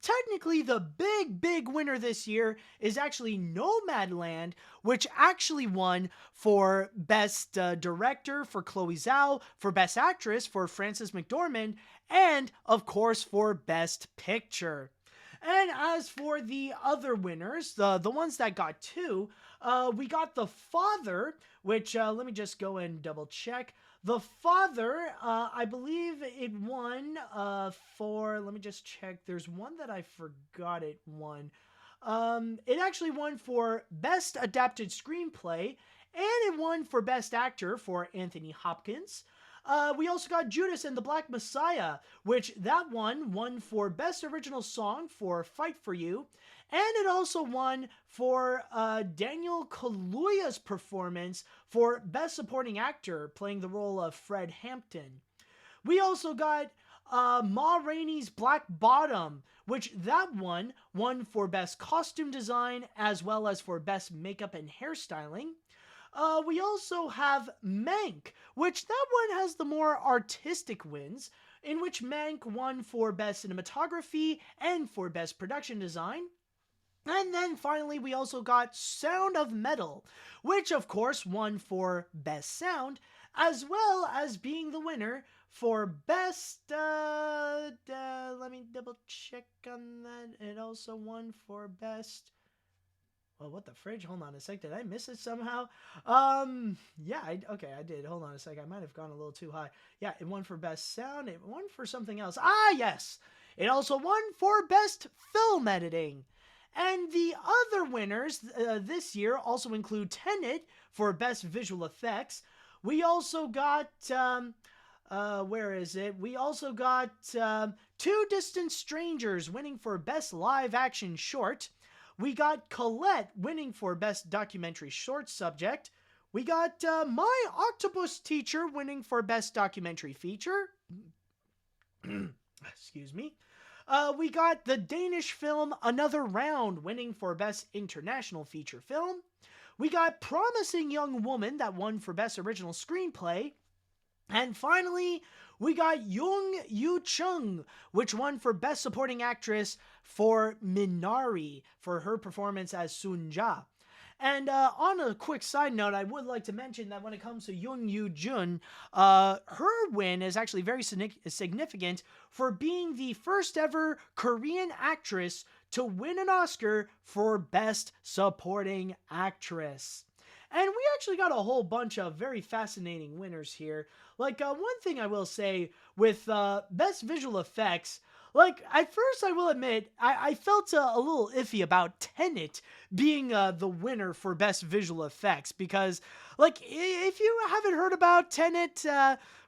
technically the big winner this year is actually Nomadland, which actually won for Best Director for Chloe Zhao, for Best Actress for Frances McDormand, and, of course, for Best Picture. And as for the other winners, the ones that got 2, we got The Father, which, let me just go and double check. The Father, I believe it won for, let me just check, there's one that I forgot it won. It actually won for Best Adapted Screenplay, and it won for Best Actor for Anthony Hopkins. We also got Judas and the Black Messiah, which that one won for Best Original Song for Fight for You, and it also won for Daniel Kaluuya's performance for Best Supporting Actor, playing the role of Fred Hampton. We also got Ma Rainey's Black Bottom, which that one won for Best Costume Design as well as for Best Makeup and Hairstyling. We also have Mank, which that one has the more artistic wins, in which Mank won for Best Cinematography and for Best Production Design. And then finally, we also got Sound of Metal, which of course won for Best Sound, as well as being the winner for Best, let me double check on that. It also won for Best... Oh, what the fridge? Hold on a sec. Did I miss it somehow? Yeah, okay, I did. Hold on a sec. I might have gone a little too high. Yeah, it won for Best Sound. It won for something else. Ah, yes! It also won for Best Film Editing. And the other winners this year also include Tenet for Best Visual Effects. We also got, where is it? We also got Two Distant Strangers winning for Best Live Action Short. We got Colette winning for Best Documentary Short Subject. We got My Octopus Teacher winning for Best Documentary Feature. Excuse me. We got the Danish film Another Round winning for Best International Feature Film. We got Promising Young Woman that won for Best Original Screenplay. And finally, we got Jung Yoo Chung, which won for Best Supporting Actress for Minari for her performance as Sunja. And on a quick side note, I would like to mention that when it comes to Jung Yoo Jun, her win is actually very significant for being the first ever Korean actress to win an Oscar for Best Supporting Actress. And we actually got a whole bunch of very fascinating winners here. Like, one thing I will say with Best Visual Effects, like, at first I will admit, I felt a little iffy about Tenet being the winner for Best Visual Effects, because, like, if you haven't heard about Tenet,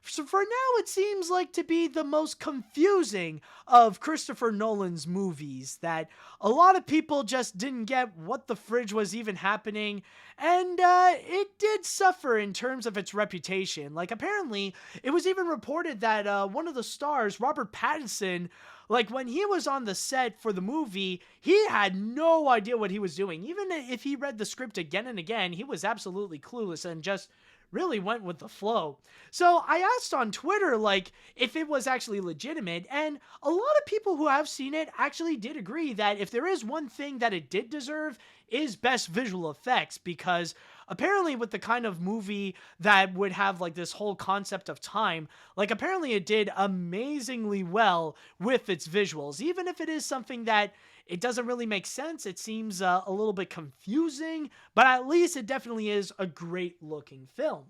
so for now it seems like to be the most confusing of Christopher Nolan's movies, that a lot of people just didn't get what the fridge was even happening, and it did suffer in terms of its reputation. Like, apparently, it was even reported that one of the stars, Robert Pattinson, like, when he was on the set for the movie, he had no idea what he was doing. Even if he read the script again and again, he was absolutely clueless and just really went with the flow. So I asked on Twitter, like, if it was actually legitimate, and a lot of people who have seen it actually did agree that if there is one thing that it did deserve is Best Visual Effects, because apparently with the kind of movie that would have like this whole concept of time, like apparently it did amazingly well with its visuals. Even if it is something that it doesn't really make sense, it seems a little bit confusing, but at least it definitely is a great looking film.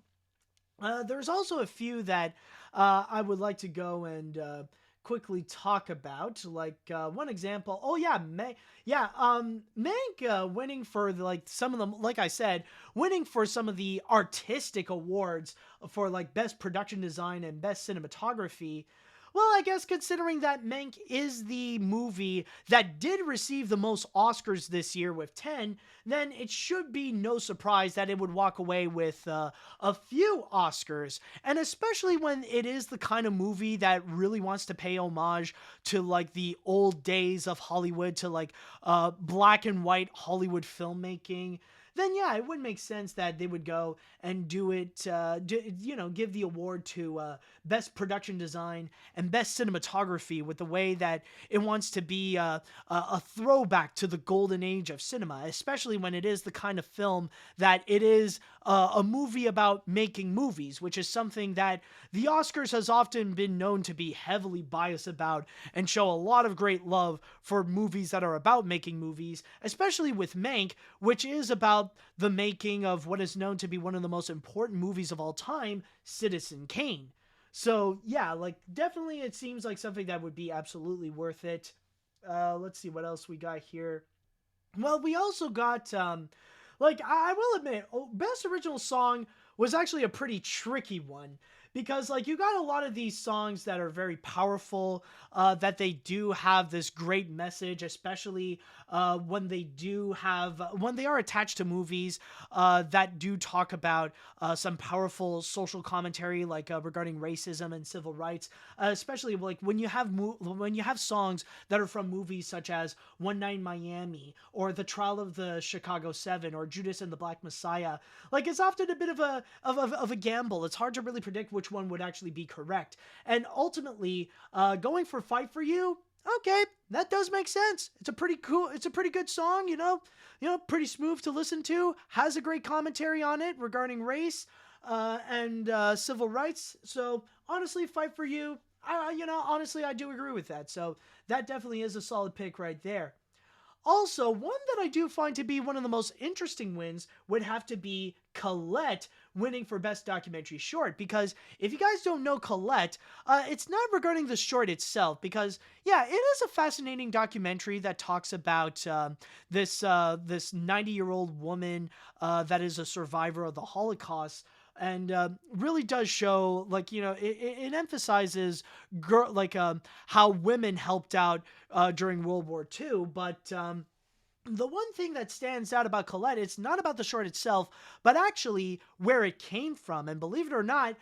There's also a few that I would like to go and quickly talk about. Like one example. Oh yeah, Mank winning for like some of them. Like I said, winning for some of the artistic awards for like best production design and best cinematography. Well, I guess considering that Mank is the movie that did receive the most Oscars this year with 10, then it should be no surprise that it would walk away with a few Oscars. And especially when it is the kind of movie that really wants to pay homage to like the old days of Hollywood, to like black and white Hollywood filmmaking. Then yeah, it would make sense that they would go and do it, give the award to best production design and best cinematography, with the way that it wants to be a throwback to the golden age of cinema, especially when it is the kind of film that it is a movie about making movies, which is something that the Oscars has often been known to be heavily biased about and show a lot of great love for movies that are about making movies, especially with Mank, which is about the making of what is known to be one of the most important movies of all time, Citizen Kane. So yeah, like definitely it seems like something that would be absolutely worth it. Let's see what else we got here. Well, we also got, I will admit, Best Original Song was actually a pretty tricky one. Because, like, you got a lot of these songs that are very powerful, that they do have this great message, especially when they are attached to movies that do talk about some powerful social commentary, like regarding racism and civil rights. Especially like when you have songs that are from movies such as One Night in Miami, or The Trial of the Chicago 7, or Judas and the Black Messiah. Like, it's often a bit of a gamble. It's hard to really predict which one would actually be correct. And ultimately, going for Fight for You, okay, that does make sense. It's a pretty good song, pretty smooth to listen to, has a great commentary on it regarding race and civil rights. So honestly, Fight for You, honestly, I do agree with that. So that definitely is a solid pick right there. Also, one that I do find to be one of the most interesting wins would have to be Colette winning for Best Documentary Short. Because if you guys don't know Colette, it's not regarding the short itself. Because, yeah, it is a fascinating documentary that talks about this 90-year-old woman that is a survivor of the Holocaust. And really does show, like, it emphasizes how women helped out during World War II. But the one thing that stands out about Colette, it's not about the short itself, but actually where it came from. And believe it or not,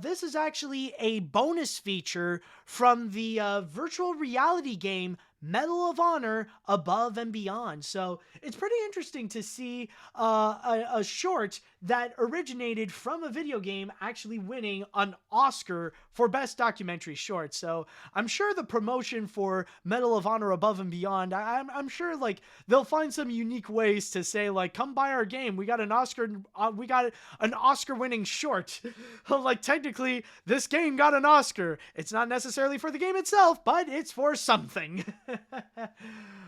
this is actually a bonus feature from the virtual reality game Medal of Honor Above and Beyond. So it's pretty interesting to see a short that originated from a video game actually winning an Oscar for Best Documentary Short. So I'm sure the promotion for Medal of Honor Above and Beyond, I'm sure like they'll find some unique ways to say like, come buy our game. We got an Oscar winning short. Like technically this game got an Oscar. It's not necessarily for the game itself, but it's for something.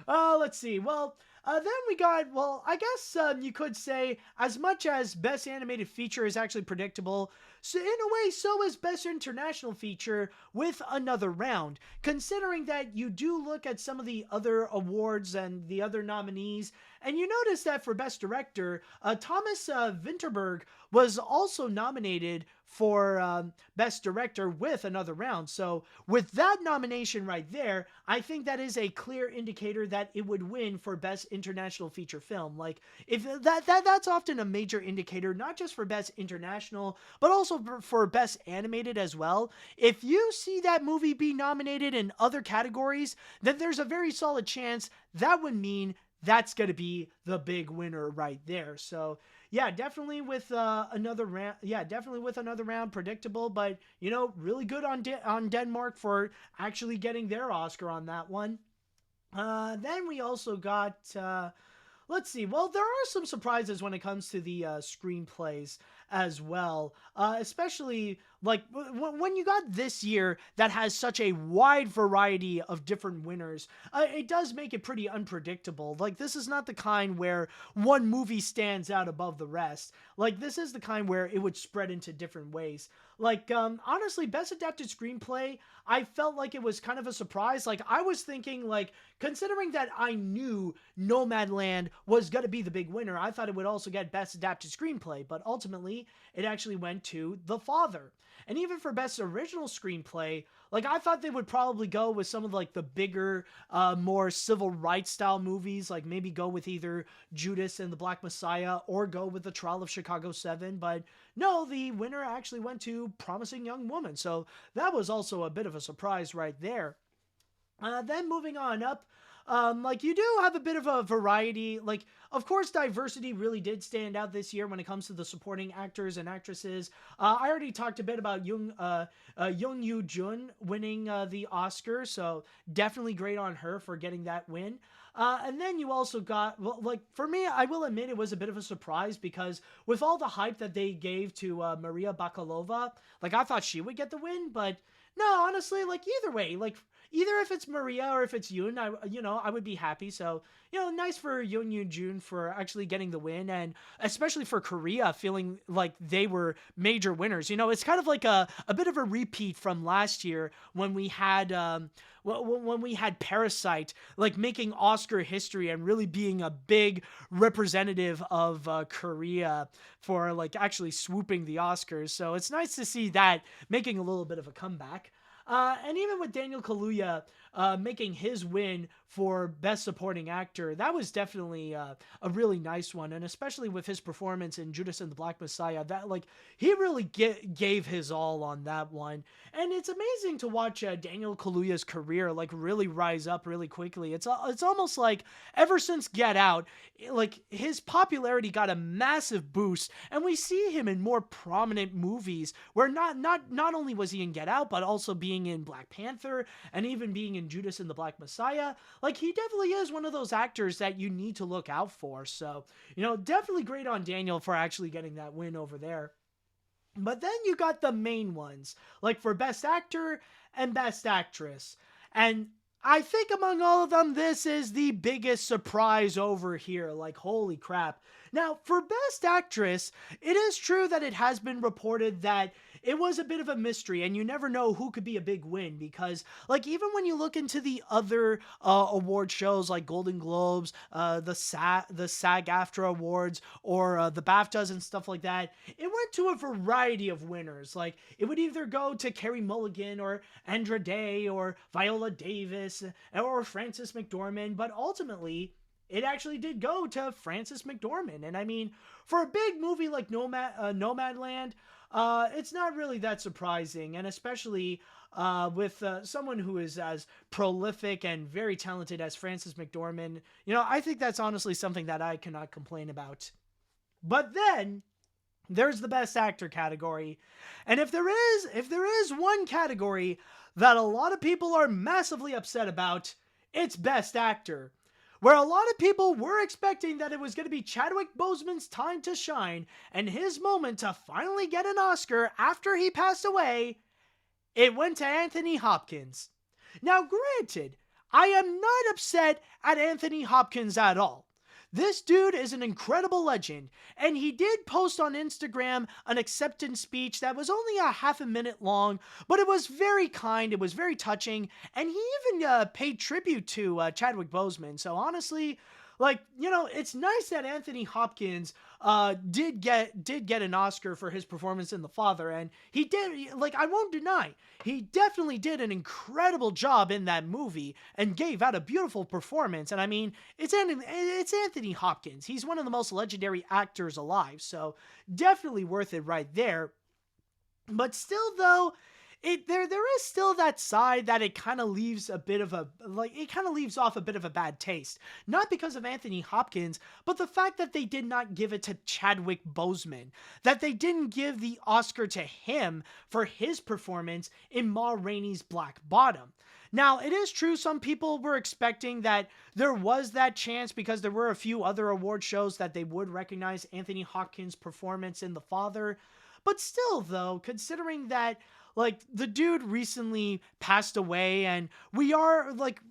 Let's see. Well, then we got, I guess you could say, as much as Best Animated Feature is actually predictable, so in a way, so is Best International Feature with Another Round. Considering that you do look at some of the other awards and the other nominees, and you notice that for Best Director, Thomas Vinterberg was also nominated for Best Director with Another Round. So with that nomination right there, I think that is a clear indicator that it would win for Best International Feature Film. Like, if that's often a major indicator, not just for Best International, but also for Best Animated as well. If you see that movie be nominated in other categories, then there's a very solid chance that would mean that's going to be the big winner right there. So yeah, definitely with Another Round. Yeah, definitely with Another Round, predictable, but really good on Denmark for actually getting their Oscar on that one. Then we also got Let's see. Well, there are some surprises when it comes to the screenplays as well, especially like when you got this year that has such a wide variety of different winners. It does make it pretty unpredictable. Like, this is not the kind where one movie stands out above the rest. Like, this is the kind where it would spread into different ways. Like, honestly, Best Adapted Screenplay, I felt like it was kind of a surprise. Like, I was thinking, like, considering that I knew Nomadland was going to be the big winner, I thought it would also get Best Adapted Screenplay, but ultimately, it actually went to The Father. And even for Best Original Screenplay, like, I thought they would probably go with some of, like, the bigger, more civil rights style movies, like maybe go with either Judas and the Black Messiah or go with The Trial of Chicago 7, but no, the winner actually went to Promising Young Woman, so that was also a bit of a surprise right there. Then moving on up, like, you do have a bit of a variety. Like, of course, diversity really did stand out this year when it comes to the supporting actors and actresses. I already talked a bit about Young Yoo Jun winning the Oscar, so definitely great on her for getting that win. And then you also got, well, like, for me, I will admit it was a bit of a surprise because with all the hype that they gave to Maria Bakalova, like, I thought she would get the win, but no, honestly, like, either way, like, either if it's Maria or if it's Yoon, I would be happy. So, nice for Yoon Yoon Jun for actually getting the win, and especially for Korea feeling like they were major winners. It's kind of like a bit of a repeat from last year when we had when we had Parasite, like, making Oscar history and really being a big representative of Korea for, like, actually swooping the Oscars. So it's nice to see that making a little bit of a comeback. And even with Daniel Kaluuya making his win for Best Supporting Actor, that was definitely a really nice one. And especially with his performance in Judas and the Black Messiah, that, like, he really gave his all on that one. And it's amazing to watch Daniel Kaluuya's career, like, really rise up really quickly. It's almost like ever since Get Out, like, his popularity got a massive boost, and we see him in more prominent movies where not only was he in Get Out, but also being in Black Panther and even being in Judas and the Black Messiah. Like, he definitely is one of those actors that you need to look out for. So, definitely great on Daniel for actually getting that win over there. But then you got the main ones, like for Best Actor and Best Actress. And I think among all of them, this is the biggest surprise over here. Like, holy crap. Now, for Best Actress, it is true that it has been reported that it was a bit of a mystery, and you never know who could be a big win, because, like, even when you look into the other award shows like Golden Globes, the SAG-AFTRA Awards, or the BAFTAs and stuff like that, it went to a variety of winners. Like, it would either go to Carey Mulligan or Andra Day or Viola Davis or Frances McDormand, but ultimately it actually did go to Frances McDormand. And I mean, for a big movie like Nomadland, it's not really that surprising, and especially with someone who is as prolific and very talented as Frances McDormand, I think that's honestly something that I cannot complain about. But then there's the Best Actor category, and if there is one category that a lot of people are massively upset about, it's Best Actor, where a lot of people were expecting that it was going to be Chadwick Boseman's time to shine and his moment to finally get an Oscar after he passed away. It went to Anthony Hopkins. Now, granted, I am not upset at Anthony Hopkins at all. This dude is an incredible legend, and he did post on Instagram an acceptance speech that was only a half a minute long, but it was very kind, it was very touching, and he even paid tribute to Chadwick Boseman. So honestly, like, it's nice that Anthony Hopkins did get an Oscar for his performance in The Father, and he did, like, I won't deny, he definitely did an incredible job in that movie and gave out a beautiful performance. And I mean, it's Anthony Hopkins. He's one of the most legendary actors alive, so definitely worth it right there. But still, though, there is still that side that it kind of leaves off a bit of a bad taste. Not because of Anthony Hopkins, but the fact that they did not give it to Chadwick Boseman. That they didn't give the Oscar to him for his performance in Ma Rainey's Black Bottom. Now, it is true some people were expecting that there was that chance because there were a few other award shows that they would recognize Anthony Hopkins' performance in The Father. But still, though, considering that, like, the dude recently passed away, and we are, like,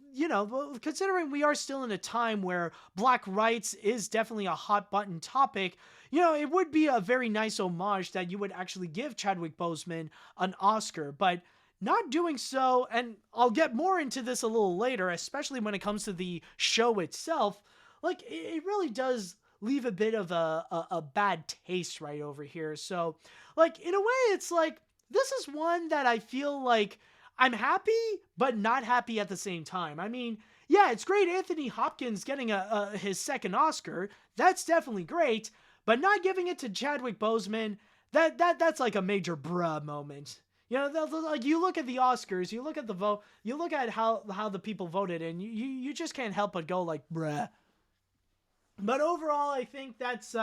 considering we are still in a time where black rights is definitely a hot button topic, it would be a very nice homage that you would actually give Chadwick Boseman an Oscar, but not doing so, and I'll get more into this a little later, especially when it comes to the show itself, like, it really does leave a bit of a bad taste right over here. So, like, in a way, it's like, this is one that I feel like I'm happy, but not happy at the same time. I mean, yeah, it's great Anthony Hopkins getting his second Oscar. That's definitely great, but not giving it to Chadwick Boseman, that's like a major bruh moment. Like, you look at the Oscars, you look at the vote, you look at how the people voted, and you just can't help but go like, bruh. But overall, I think that's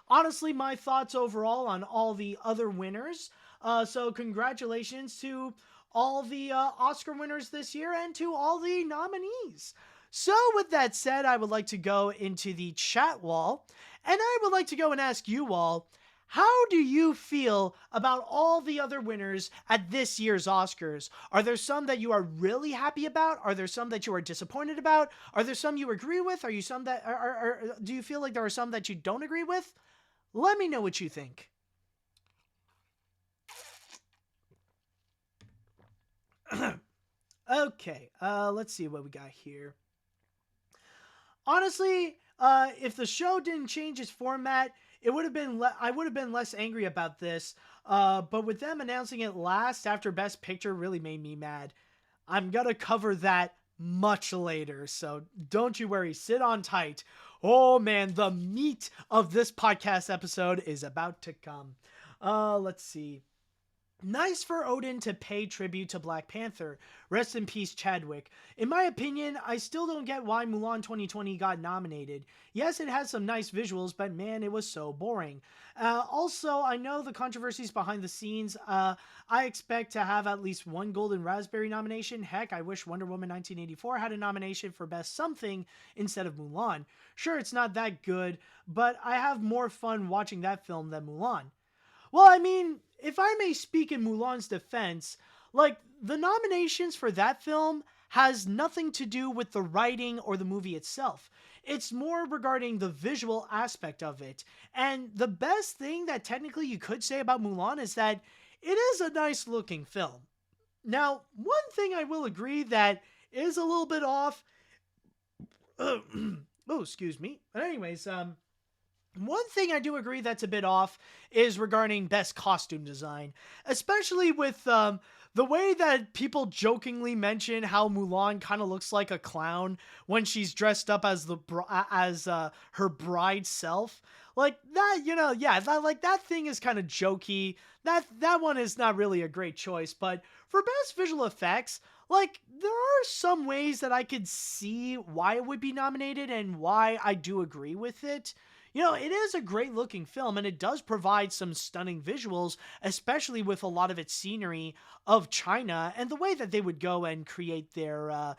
honestly my thoughts overall on all the other winners. So congratulations to all the Oscar winners this year and to all the nominees. So with that said, I would like to go into the chat wall, and I would like to go and ask you all, how do you feel about all the other winners at this year's Oscars? Are there some that you are really happy about? Are there some that you are disappointed about? Are there some you agree with? Are you some that do you feel like there are some that you don't agree with? Let me know what you think. Okay, let's see what we got here. Honestly, if the show didn't change its format, it would have been I would have been less angry about this. But with them announcing it last after Best Picture really made me mad. I'm gonna cover that much later, so don't you worry, sit on tight. Oh man, the meat of this podcast episode is about to come. Let's see. Nice for Odin to pay tribute to Black Panther. Rest in peace, Chadwick. In my opinion, I still don't get why Mulan 2020 got nominated. Yes, it has some nice visuals, but man, it was so boring. Also, I know the controversies behind the scenes. I expect to have at least one Golden Raspberry nomination. Heck, I wish Wonder Woman 1984 had a nomination for Best Something instead of Mulan. Sure, it's not that good, but I have more fun watching that film than Mulan. Well, I mean, if I may speak in Mulan's defense, like, the nominations for that film has nothing to do with the writing or the movie itself. It's more regarding the visual aspect of it. And the best thing that technically you could say about Mulan is that it is a nice looking film. Now, one thing I will agree that is a little bit off. Oh, excuse me. But anyways, one thing I do agree that's a bit off is regarding best costume design, especially with the way that people jokingly mention how Mulan kind of looks like a clown when she's dressed up as her bride self. Like that, that thing is kind of jokey. That one is not really a great choice, but for best visual effects, like, there are some ways that I could see why it would be nominated and why I do agree with it. It is a great looking film, and it does provide some stunning visuals, especially with a lot of its scenery of China and the way that they would go and create their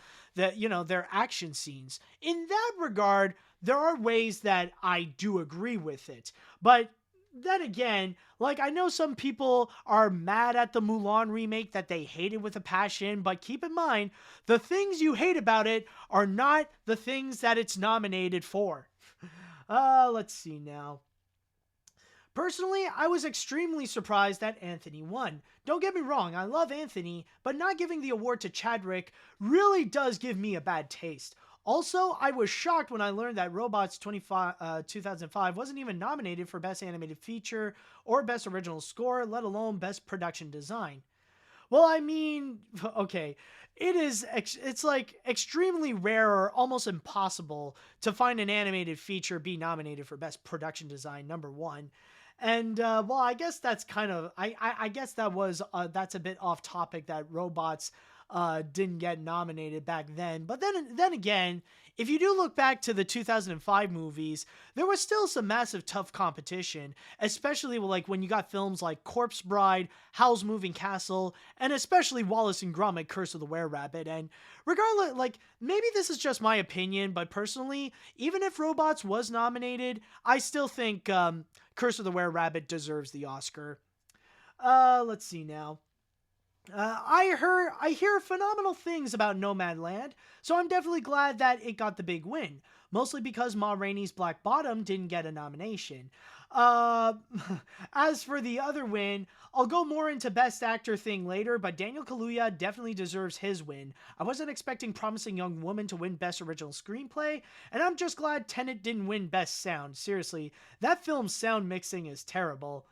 action scenes. In that regard, there are ways that I do agree with it. But then again, like, I know some people are mad at the Mulan remake, that they hate it with a passion, but keep in mind, the things you hate about it are not the things that it's nominated for. Let's see now. Personally, I was extremely surprised that Anthony won. Don't get me wrong, I love Anthony, but not giving the award to Chadwick really does give me a bad taste. Also, I was shocked when I learned that Robots 2005 wasn't even nominated for Best Animated Feature or Best Original Score, let alone Best Production Design. Well, I mean, okay, it's like extremely rare or almost impossible to find an animated feature be nominated for Best Production Design, number one. And well, I guess that's kind of I guess that was that's a bit off topic that robots didn't get nominated back then. But then again, if you do look back to the 2005 movies, there was still some massive tough competition, especially like when you got films like Corpse Bride, Howl's Moving Castle, and especially Wallace and Gromit: Curse of the Were-Rabbit. And regardless, like maybe this is just my opinion, but personally, even if Robots was nominated, I still think Curse of the Were-Rabbit deserves the Oscar. Let's see now. I hear phenomenal things about Nomadland, so I'm definitely glad that it got the big win. Mostly because Ma Rainey's Black Bottom didn't get a nomination. Uh, as for the other win, I'll go more into Best Actor thing later, but Daniel Kaluuya definitely deserves his win. I wasn't expecting Promising Young Woman to win Best Original Screenplay, and I'm just glad Tenet didn't win Best Sound. Seriously, that film's sound mixing is terrible.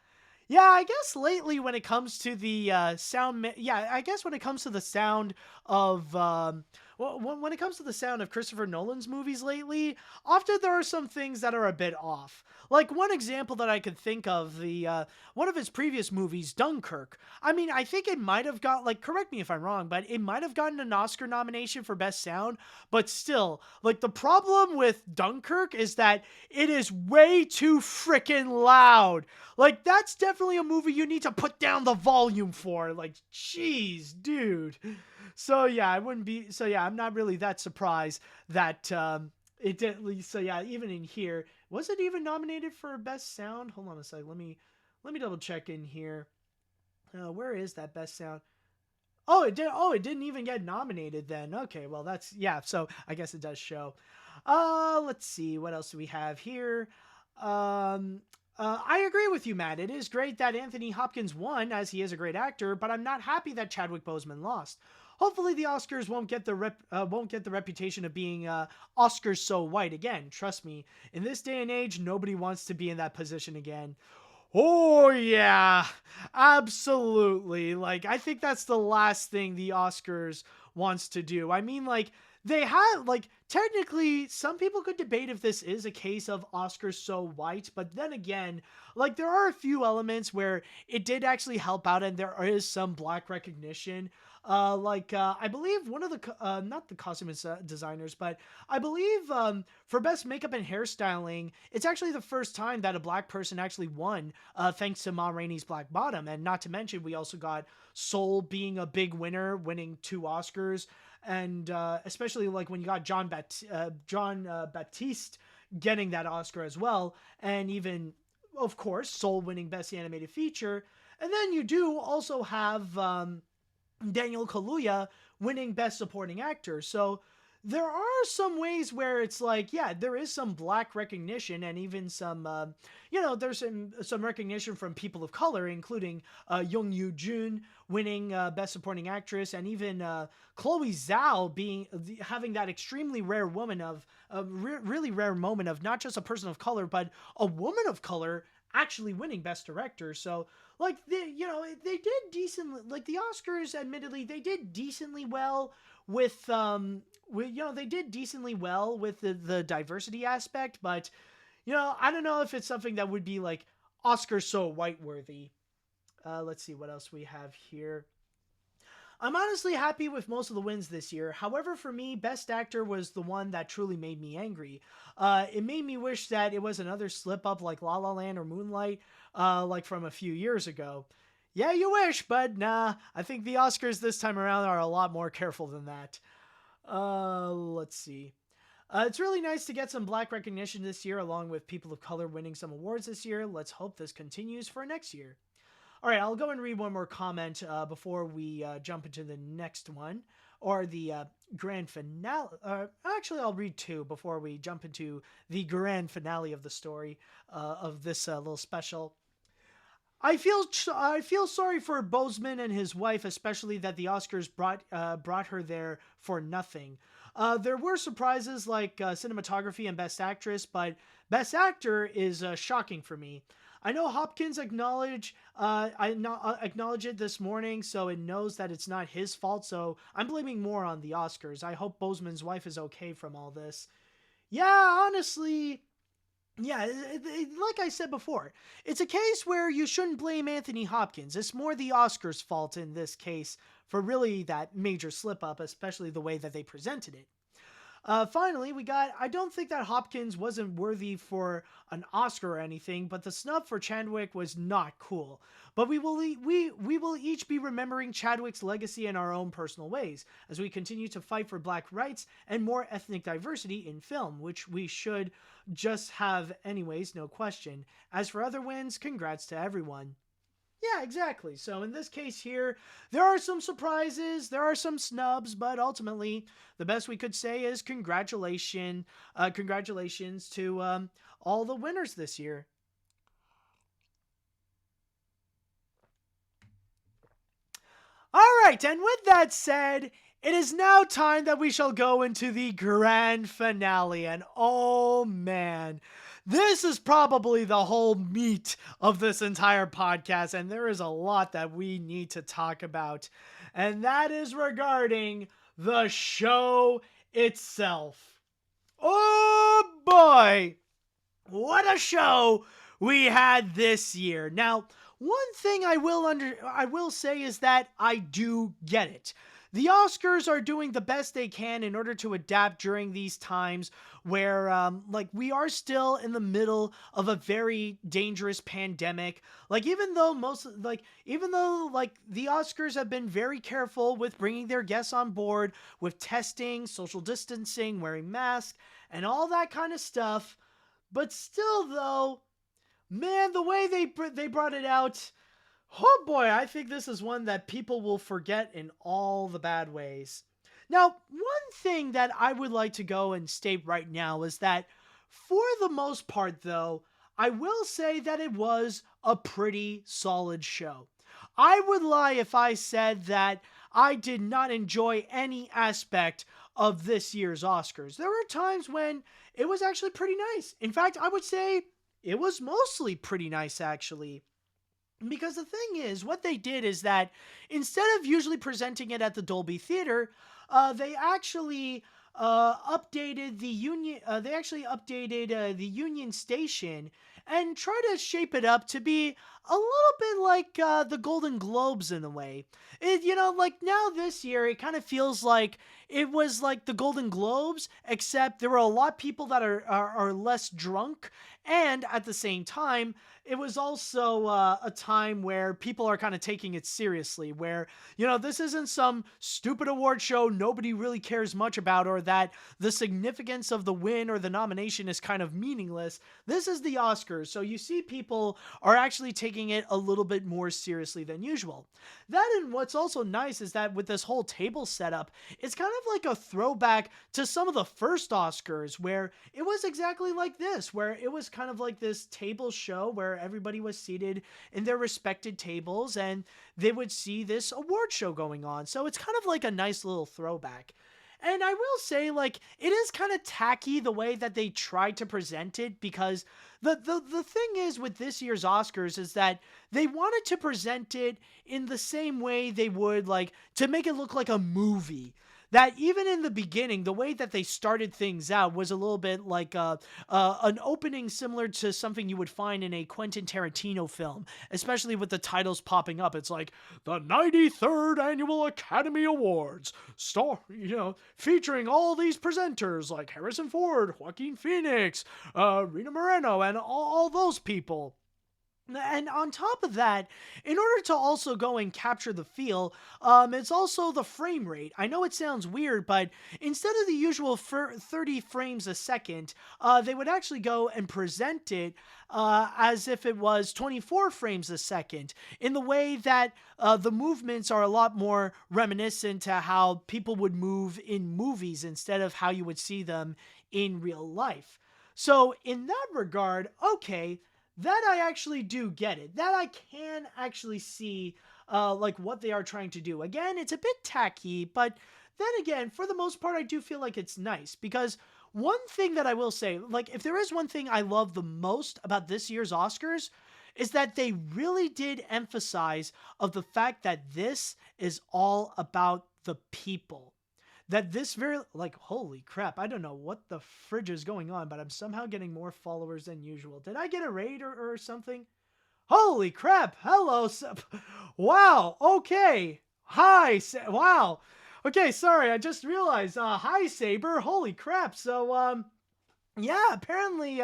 Yeah, I guess lately when it comes to the I guess when it comes to the sound of when it comes to the sound of Christopher Nolan's movies lately, often there are some things that are a bit off. Like one example that I could think of, the one of his previous movies, Dunkirk. I mean, I think it might have got, like, correct me if I'm wrong, but it might have gotten an Oscar nomination for Best Sound, but still, like, the problem with Dunkirk is that it is way too freaking loud. Like, that's definitely a movie you need to put down the volume for. Like, jeez, dude. So yeah, I'm not really that surprised that it did. So yeah, even in here, was it even nominated for Best Sound? Hold on a second. Let me double check in here. Where is that Best Sound? Oh, it did. Oh, it didn't even get nominated then. Okay, well that's, yeah. So I guess it does show. Let's see, what else do we have here? I agree with you, Matt. It is great that Anthony Hopkins won, as he is a great actor, but I'm not happy that Chadwick Boseman lost. Hopefully, the Oscars won't get the reputation of being Oscars so white again. Trust me, in this day and age, nobody wants to be in that position again. Oh yeah, absolutely. Like, I think that's the last thing the Oscars wants to do. I mean, like, they have, like, technically, some people could debate if this is a case of Oscars so white, but then again, like, there are a few elements where it did actually help out, and there is some black recognition. I believe one of the, not the costume designers, but I believe for best makeup and hairstyling, it's actually the first time that a black person actually won, thanks to Ma Rainey's Black Bottom. And not to mention, we also got Soul being a big winner, winning 2 Oscars. And especially like when you got John Baptiste getting that Oscar as well. And even, of course, Soul winning Best Animated Feature. And then you do also have Daniel Kaluuya winning Best Supporting Actor. So there are some ways where it's like, yeah, there is some black recognition, and even some, there's some recognition from people of color, including Young Yoo Jun winning Best Supporting Actress, and even Chloe Zhao having that extremely rare really rare moment of not just a person of color, but a woman of color actually winning Best Director. So, like, they did decently. Like, the Oscars, admittedly, they did decently well with they did decently well with the diversity aspect, but I don't know if it's something that would be like Oscar so white worthy. Let's see what else we have here. I'm honestly happy with most of the wins this year. However, for me, Best Actor was the one that truly made me angry. It made me wish that it was another slip up like La La Land or Moonlight, like from a few years ago. Yeah, you wish, but nah, I think the Oscars this time around are a lot more careful than that. Let's see. It's really nice to get some black recognition this year, along with people of color winning some awards this year. Let's hope this continues for next year. All right, I'll go and read one more comment before we jump into the next one, or the grand finale. Actually, I'll read 2 before we jump into the grand finale of the story of this little special. I feel sorry for Boseman and his wife, especially that the Oscars brought her there for nothing. There were surprises like cinematography and Best Actress, but Best Actor is shocking for me. I know Hopkins acknowledged it this morning, so it knows that it's not his fault, so I'm blaming more on the Oscars. I hope Boseman's wife is okay from all this. Yeah, honestly, Yeah, like I said before, it's a case where you shouldn't blame Anthony Hopkins. It's more the Oscars' fault in this case for really that major slip up, especially the way that they presented it. Finally, we got. I don't think that Hopkins wasn't worthy for an Oscar or anything, but the snub for Chadwick was not cool. But we will each be remembering Chadwick's legacy in our own personal ways as we continue to fight for Black rights and more ethnic diversity in film, which we should just have anyways, no question. As for other wins, congrats to everyone. Yeah, exactly. So in this case here, there are some surprises, there are some snubs, but ultimately, the best we could say is congratulations to all the winners this year. All right, and with that said, it is now time that we shall go into the grand finale. And oh man, this is probably the whole meat of this entire podcast. And there is a lot that we need to talk about. And that is regarding the show itself. Oh boy, what a show we had this year. Now, one thing I will say is that I do get it. The Oscars are doing the best they can in order to adapt during these times where we are still in the middle of a very dangerous pandemic. Even though the Oscars have been very careful with bringing their guests on board with testing, social distancing, wearing masks, and all that kind of stuff, but still though, man, the way they brought it out, oh boy, I think this is one that people will forget in all the bad ways. Now, one thing that I would like to go and state right now is that, for the most part though, I will say that it was a pretty solid show. I would lie if I said that I did not enjoy any aspect of this year's Oscars. There were times when it was actually pretty nice. In fact, I would say it was mostly pretty nice, actually. Because the thing is, what they did is that instead of usually presenting it at the Dolby Theater, they actually updated the Union. They actually updated the Union Station and tried to shape it up to be a little bit like the Golden Globes in a way. Like now this year, it kind of feels like it was like the Golden Globes, except there were a lot of people that are less drunk, and at the same time, it was also a time where people are kind of taking it seriously, where, this isn't some stupid award show nobody really cares much about, or that the significance of the win or the nomination is kind of meaningless. This is the Oscars, so you see people are actually taking it a little bit more seriously than usual. That, and what's also nice is that with this whole table setup, it's kind of like a throwback to some of the first Oscars, where it was exactly like this, where it was kind of like this table show where everybody was seated in their respected tables and they would see this award show going on. So it's kind of like a nice little throwback. And I will say, it is kind of tacky the way that they tried to present it, because the thing is with this year's Oscars is that they wanted to present it in the same way they would, to make it look like a movie. That even in the beginning, the way that they started things out was a little bit like an opening similar to something you would find in a Quentin Tarantino film, especially with the titles popping up. It's like the 93rd Annual Academy Awards, featuring all these presenters like Harrison Ford, Joaquin Phoenix, Rita Moreno, and all those people. And on top of that, in order to also go and capture the feel, it's also the frame rate. I know it sounds weird, but instead of the usual 30 frames a second, they would actually go and present it as if it was 24 frames a second, in the way that the movements are a lot more reminiscent to how people would move in movies instead of how you would see them in real life. So in that regard, okay, that I actually do get it. That I can actually see, what they are trying to do. Again, it's a bit tacky, but then again, for the most part, I do feel like it's nice. Because one thing that I will say, if there is one thing I love the most about this year's Oscars, is that they really did emphasize of the fact that this is all about the people. that this very, like, holy crap, I don't know what the fridge is going on, but I'm somehow getting more followers than usual. Did I get a raid or something? Holy crap. Hello. Wow. Okay. Hi. Wow. Okay. Sorry. I just realized, hi Saber. Holy crap. So, yeah, apparently,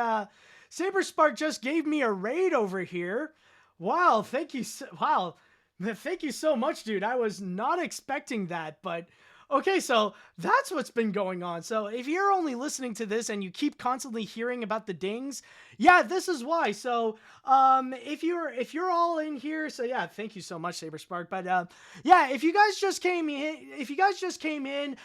Saber Spark just gave me a raid over here. Wow. Thank you. Wow. Thank you so much, dude. I was not expecting that, but okay, so that's what's been going on. So if you're only listening to this and you keep constantly hearing about the dings, yeah, this is why. So if you're all in here, so yeah, thank you so much, Saberspark. But yeah, if you guys just came in,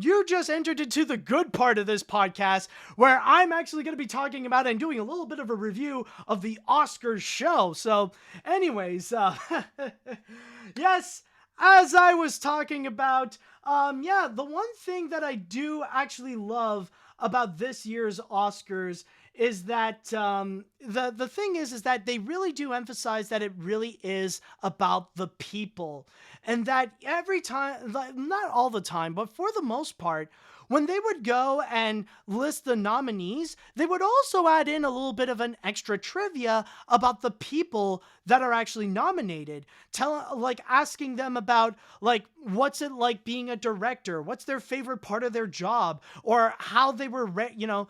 you just entered into the good part of this podcast where I'm actually going to be talking about and doing a little bit of a review of the Oscars show. So anyways, yes, as I was talking about, yeah, the one thing that I do actually love about this year's Oscars is that the thing is that they really do emphasize that it really is about the people, and that every time, not all the time, but for the most part, when they would go and list the nominees, they would also add in a little bit of an extra trivia about the people that are actually nominated. Asking them about, like, what's it like being a director? What's their favorite part of their job? Or how they were, what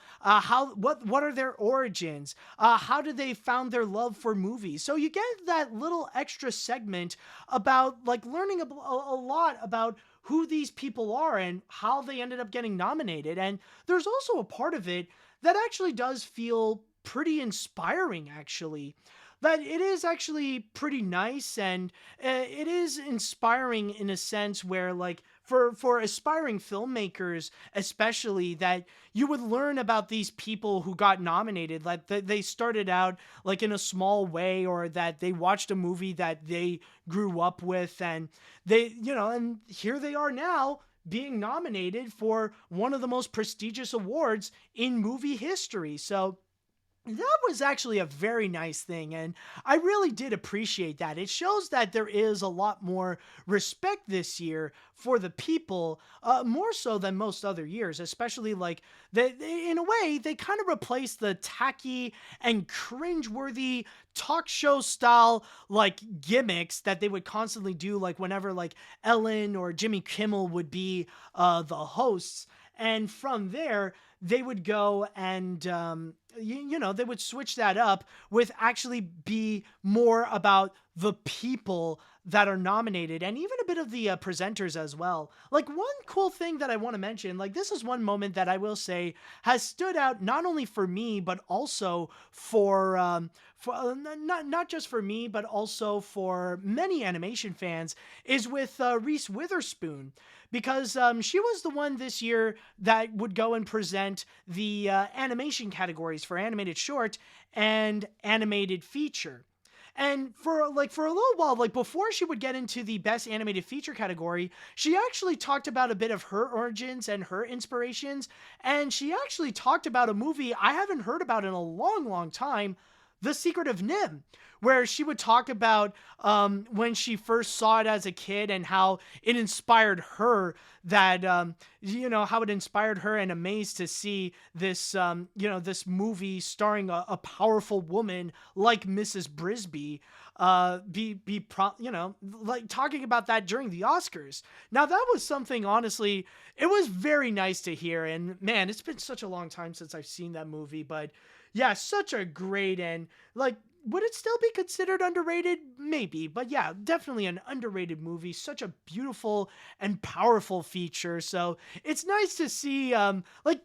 are their origins? How did they found their love for movies? So you get that little extra segment about, like, learning a lot about who these people are and how they ended up getting nominated. And there's also a part of it that actually does feel pretty inspiring, actually. That it is actually pretty nice, and it is inspiring in a sense where, like, for aspiring filmmakers especially, that you would learn about these people who got nominated, like they started out like in a small way, or that they watched a movie that they grew up with, and and here they are now being nominated for one of the most prestigious awards in movie history. So that was actually a very nice thing, and I really did appreciate that. It shows that there is a lot more respect this year for the people, more so than most other years, especially, like, in a way, they kind of replaced the tacky and cringeworthy talk show style, like, gimmicks that they would constantly do, like, whenever, like, Ellen or Jimmy Kimmel would be the hosts. And from there, they would go and, they would switch that up with actually be more about the people that are nominated, and even a bit of the presenters as well. Like, one cool thing that I want to mention, like, this is one moment that I will say has stood out not only for me, but also for not just for me, but also for many animation fans, is with Reese Witherspoon. Because she was the one this year that would go and present the animation categories for animated short and animated feature. And for a little while, like, before she would get into the best animated feature category, she actually talked about a bit of her origins and her inspirations. And she actually talked about a movie I haven't heard about in a long, long time, The Secret of NIMH, where she would talk about when she first saw it as a kid and how it inspired her, that, how it inspired her and amazed to see this, this movie starring a powerful woman like Mrs. Brisby, like, talking about that during the Oscars. Now, that was something, honestly, it was very nice to hear. And man, it's been such a long time since I've seen that movie, but yeah, such a great, and, like, would it still be considered underrated? Maybe, but yeah, definitely an underrated movie. Such a beautiful and powerful feature. So it's nice to see,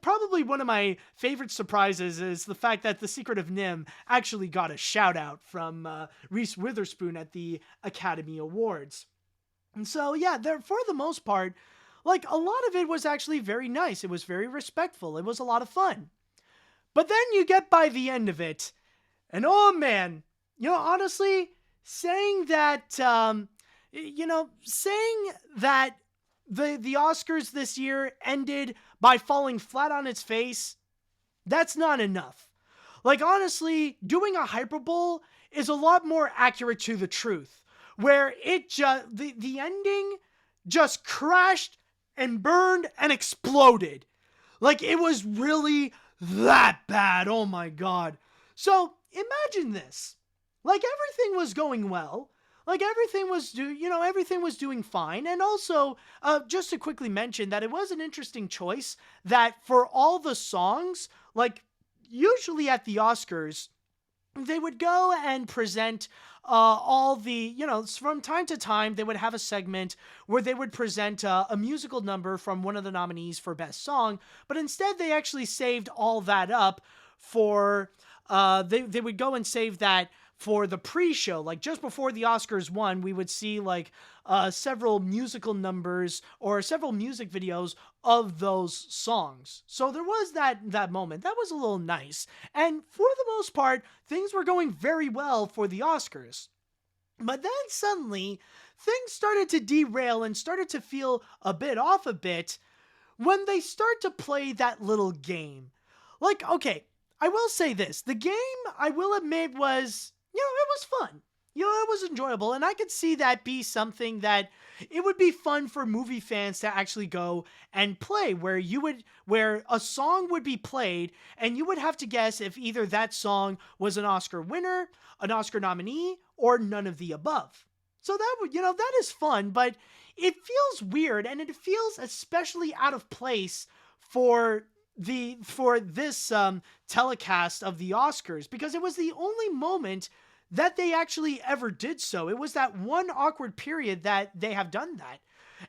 probably one of my favorite surprises is the fact that The Secret of NIMH actually got a shout out from Reese Witherspoon at the Academy Awards. And so, yeah, for the most part, like, a lot of it was actually very nice. It was very respectful. It was a lot of fun. But then you get by the end of it, and oh man, honestly, saying that the Oscars this year ended by falling flat on its face, that's not enough. Like, honestly, doing a hyperbole is a lot more accurate to the truth, where it the ending just crashed and burned and exploded. Like, it was really that bad. Oh my God. So imagine this. Like, everything was going well. Like, everything was everything was doing fine. And also, just to quickly mention that it was an interesting choice that for all the songs, like, usually at the Oscars, they would go and present all the, from time to time, they would have a segment where they would present a musical number from one of the nominees for Best Song, but instead they actually saved all that up for, they would go and save that for the pre-show. Like, just before the Oscars won, we would see like several musical numbers or several music videos of those songs. So there was that moment. That was a little nice. And for the most part, things were going very well for the Oscars. But then suddenly, things started to derail and started to feel a bit off a bit when they start to play that little game. Like, okay, I will say this. The game, I will admit, was, it was fun. It was enjoyable, and I could see that be something that it would be fun for movie fans to actually go and play, where a song would be played, and you would have to guess if either that song was an Oscar winner, an Oscar nominee, or none of the above. So that would, that is fun, but it feels weird, and it feels especially out of place for this telecast of the Oscars, because it was the only moment that they actually ever did so. It was that one awkward period that they have done that.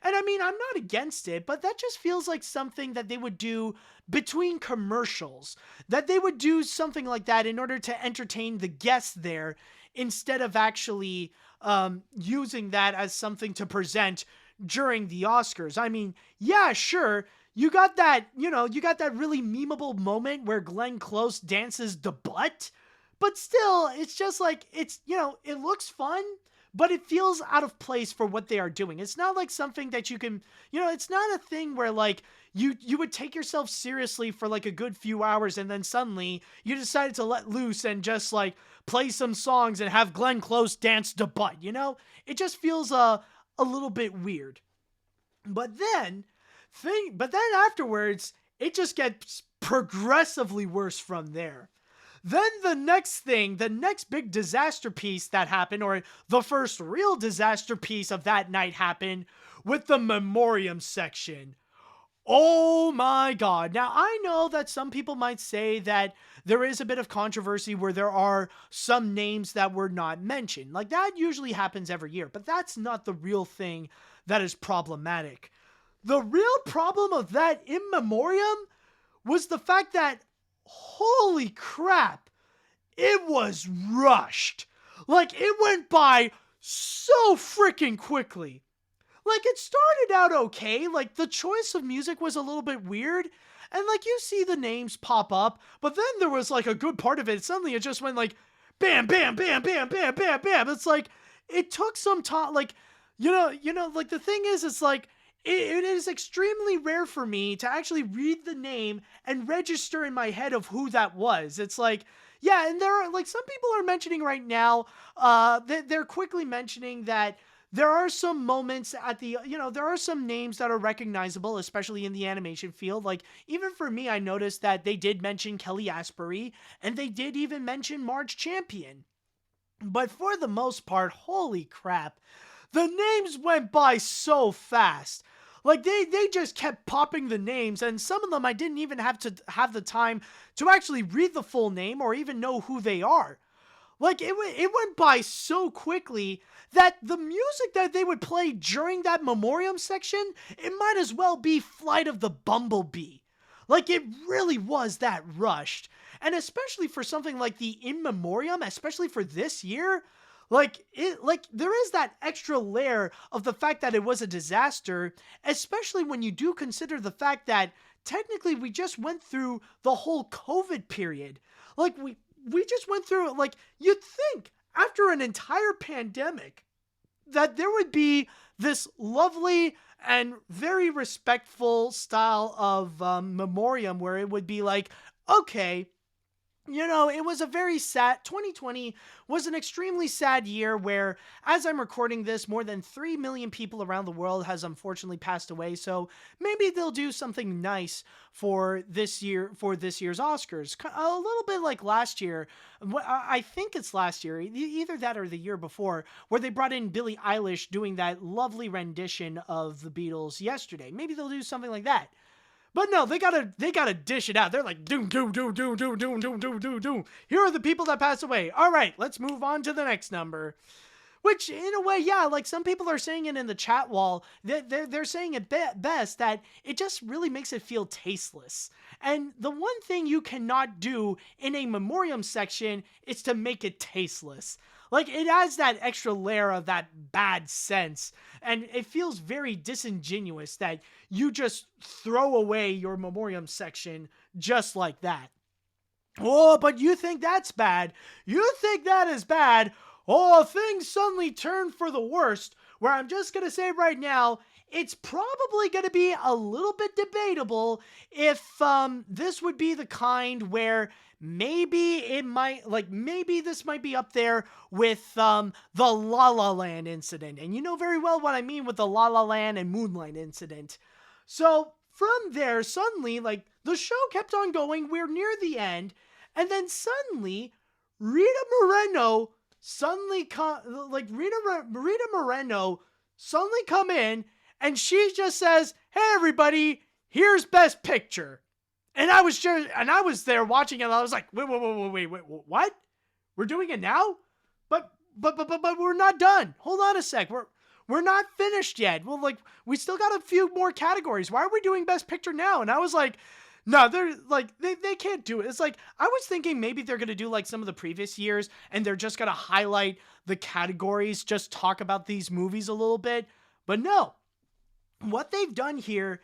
And I mean, I'm not against it, but that just feels like something that they would do between commercials, that they would do something like that in order to entertain the guests there, instead of actually using that as something to present during the Oscars. I mean, yeah, sure, you got that really memeable moment where Glenn Close dances the butt, but still, it's just like, it looks fun, but it feels out of place for what they are doing. It's not like something that you can, it's not a thing where like you would take yourself seriously for like a good few hours and then suddenly you decided to let loose and just like play some songs and have Glenn Close dance the butt, It just feels a little bit weird. But then afterwards, it just gets progressively worse from there. Then the next big disaster piece that happened, or the first real disaster piece of that night, happened with the memoriam section. Oh my God. Now, I know that some people might say that there is a bit of controversy where there are some names that were not mentioned. Like, that usually happens every year, but that's not the real thing that is problematic. The real problem of that in memoriam was the fact that, holy crap, it was rushed. Like, it went by so freaking quickly. Like, it started out okay. Like, the choice of music was a little bit weird. And, like, you see the names pop up. But then there was, like, a good part of it. Suddenly, it just went, like, bam, bam, bam, bam, bam, bam, bam. It's like, it took some time. Like, like, the thing is, it's like, it is extremely rare for me to actually read the name and register in my head of who that was. It's like, yeah, and there are, like, some people are mentioning right now, they're quickly mentioning that there are some moments at the, there are some names that are recognizable, especially in the animation field. Like, even for me, I noticed that they did mention Kelly Asbury, and they did even mention Marge Champion. But for the most part, holy crap, the names went by so fast. Like, they just kept popping the names, and some of them I didn't even have to have the time to actually read the full name or even know who they are. Like, it went by so quickly that the music that they would play during that memoriam section, it might as well be Flight of the Bumblebee. Like, it really was that rushed. And especially for something like the In Memoriam, especially for this year, there is that extra layer of the fact that it was a disaster, especially when you do consider the fact that technically we just went through the whole COVID period. Like, we just went through it. Like, you'd think after an entire pandemic that there would be this lovely and very respectful style of memoriam where it would be like, okay, it was a very sad 2020 was an extremely sad year where, as I'm recording this, more than 3 million people around the world has unfortunately passed away. So maybe they'll do something nice for this year's Oscars. A little bit like last year. I think it's last year, either that or the year before, where they brought in Billie Eilish doing that lovely rendition of the Beatles Yesterday. Maybe they'll do something like that. But no, they gotta dish it out. They're like, doom, doom, doom, doom, doom, doom, doom, doom, doom, doom. Here are the people that passed away. All right, let's move on to the next number. Which, in a way, yeah, like some people are saying it in the chat wall. They're saying it best that it just really makes it feel tasteless. And the one thing you cannot do in a memoriam section is to make it tasteless. Like, it adds that extra layer of that bad sense, and it feels very disingenuous that you just throw away your memoriam section just like that. Oh, but you think that's bad? You think that is bad? Oh, things suddenly turn for the worst, where I'm just going to say right now, it's probably going to be a little bit debatable if this would be the kind where maybe this might be up there with the La La Land incident. And you know very well what I mean with the La La Land and Moonlight incident. So from there, suddenly, like, the show kept on going. We're near the end. And then suddenly, Rita Moreno suddenly come in, and she just says, "Hey everybody, here's Best Picture." And I was there watching it, and I was like, wait, what? We're doing it now? But we're not done. Hold on a sec. We're not finished yet. Well, like, we still got a few more categories. Why are we doing Best Picture now? And I was like, no, they're like, they can't do it. It's like, I was thinking maybe they're going to do like some of the previous years and they're just going to highlight the categories, just talk about these movies a little bit. But no, what they've done here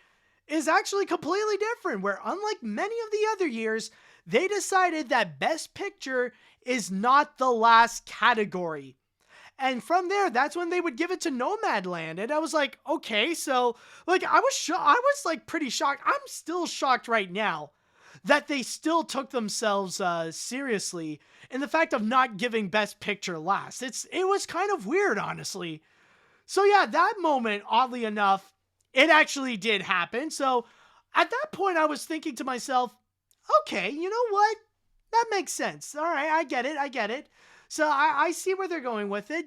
is actually completely different, where unlike many of the other years, they decided that Best Picture is not the last category. And from there, that's when they would give it to Nomadland. And I was like, okay, so, like, I was like pretty shocked. I'm still shocked right now that they still took themselves seriously in the fact of not giving Best Picture last. It was kind of weird, honestly. So yeah, that moment, oddly enough, it actually did happen. So at that point, I was thinking to myself, okay, you know what? That makes sense. All right, I get it. So I see where they're going with it.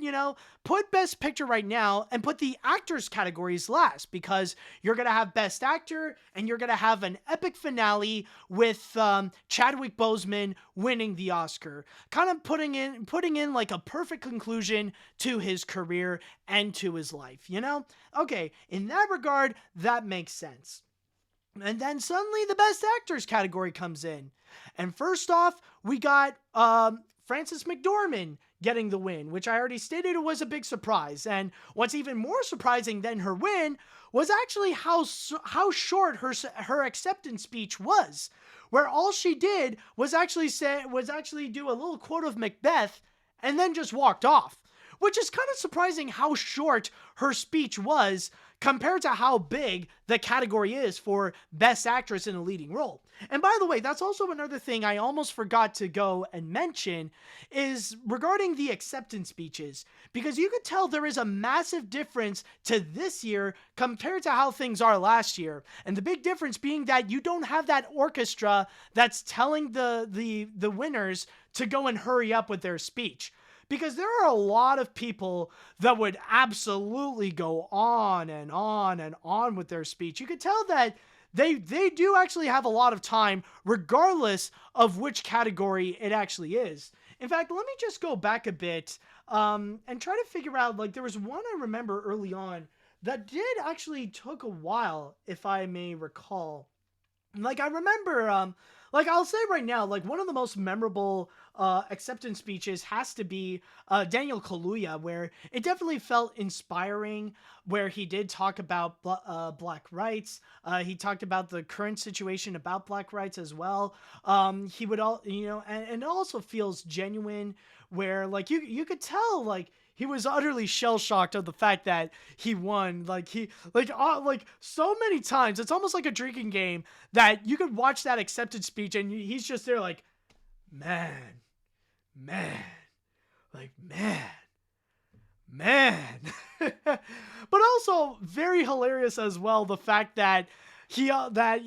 Put Best Picture right now and put the actors categories last, because you're going to have Best Actor and you're going to have an epic finale with Chadwick Boseman winning the Oscar. Kind of putting in like a perfect conclusion to his career and to his life, Okay, in that regard, that makes sense. And then suddenly the Best Actors category comes in. And first off, we got Frances McDormand getting the win, which I already stated was a big surprise. And what's even more surprising than her win was actually how short her acceptance speech was, where all she did was actually do a little quote of Macbeth and then just walked off, which is kind of surprising how short her speech was compared to how big the category is for Best Actress in a Leading Role. And by the way, that's also another thing I almost forgot to go and mention is regarding the acceptance speeches, because you could tell there is a massive difference to this year compared to how things are last year. And the big difference being that you don't have that orchestra that's telling the winners to go and hurry up with their speech. Because there are a lot of people that would absolutely go on and on and on with their speech. You could tell that they do actually have a lot of time, regardless of which category it actually is. In fact, let me just go back a bit and try to figure out, like, there was one I remember early on that did actually took a while, if I may recall. Like, I remember, like, I'll say right now, like, one of the most memorable acceptance speeches has to be Daniel Kaluuya, where it definitely felt inspiring, where he did talk about Black rights. He talked about the current situation about Black rights as well. He would and it also feels genuine, where, like, you could tell, like, he was utterly shell-shocked of the fact that he won. Like, so many times, it's almost like a drinking game that you could watch that acceptance speech and he's just there like, man, man, like man. But also very hilarious as well, the fact that he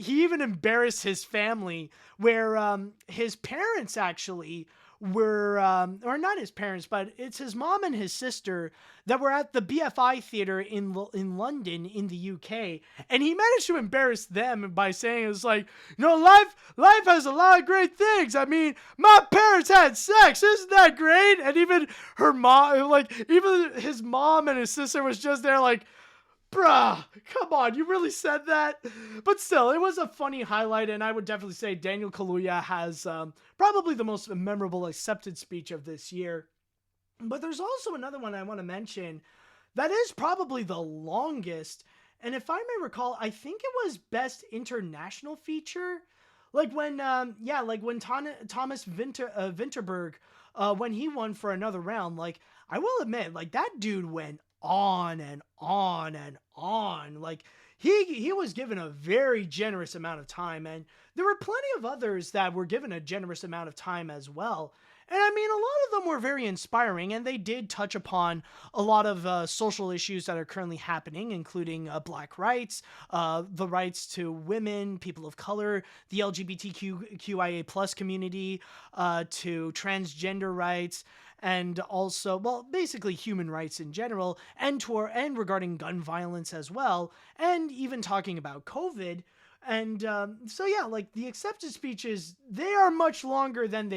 even embarrassed his family, where his parents actually were, or not his parents, but it's his mom and his sister that were at the BFI theater in London in the UK, and he managed to embarrass them by saying, it's like, life has a lot of great things. I mean, my parents had sex, isn't that great? And even her mom, even his mom and his sister was just there like, bruh, come on, you really said that? But still, it was a funny highlight, and I would definitely say Daniel Kaluuya has probably the most memorable accepted speech of this year. But there's also another one I want to mention that is probably the longest, and if I may recall, I think it was Best International Feature. When Thomas Vinterberg, when he won for another round, I will admit, that dude went on and on and on. He was given a very generous amount of time, and there were plenty of others that were given a generous amount of time as well. And I mean, a lot of them were very inspiring, and they did touch upon a lot of social issues that are currently happening, including black rights, the rights to women, people of color, the LGBTQIA plus community, to transgender rights, and also, well, basically human rights in general, and regarding gun violence as well, and even talking about COVID. And the acceptance speeches, they are much longer than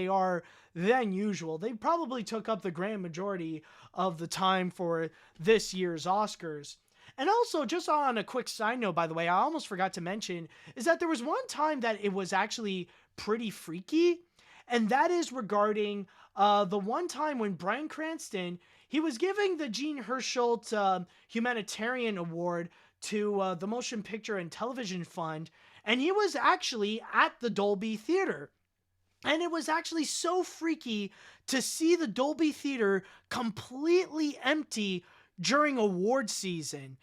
usual. They probably took up the grand majority of the time for this year's Oscars. And also, just on a quick side note, by the way, I almost forgot to mention, is that there was one time that it was actually pretty freaky, and that is regarding the one time when Bryan Cranston, he was giving the Jean Hersholt Humanitarian Award to the Motion Picture and Television Fund, and he was actually at the Dolby Theater. And it was actually so freaky to see the Dolby Theater completely empty during award season.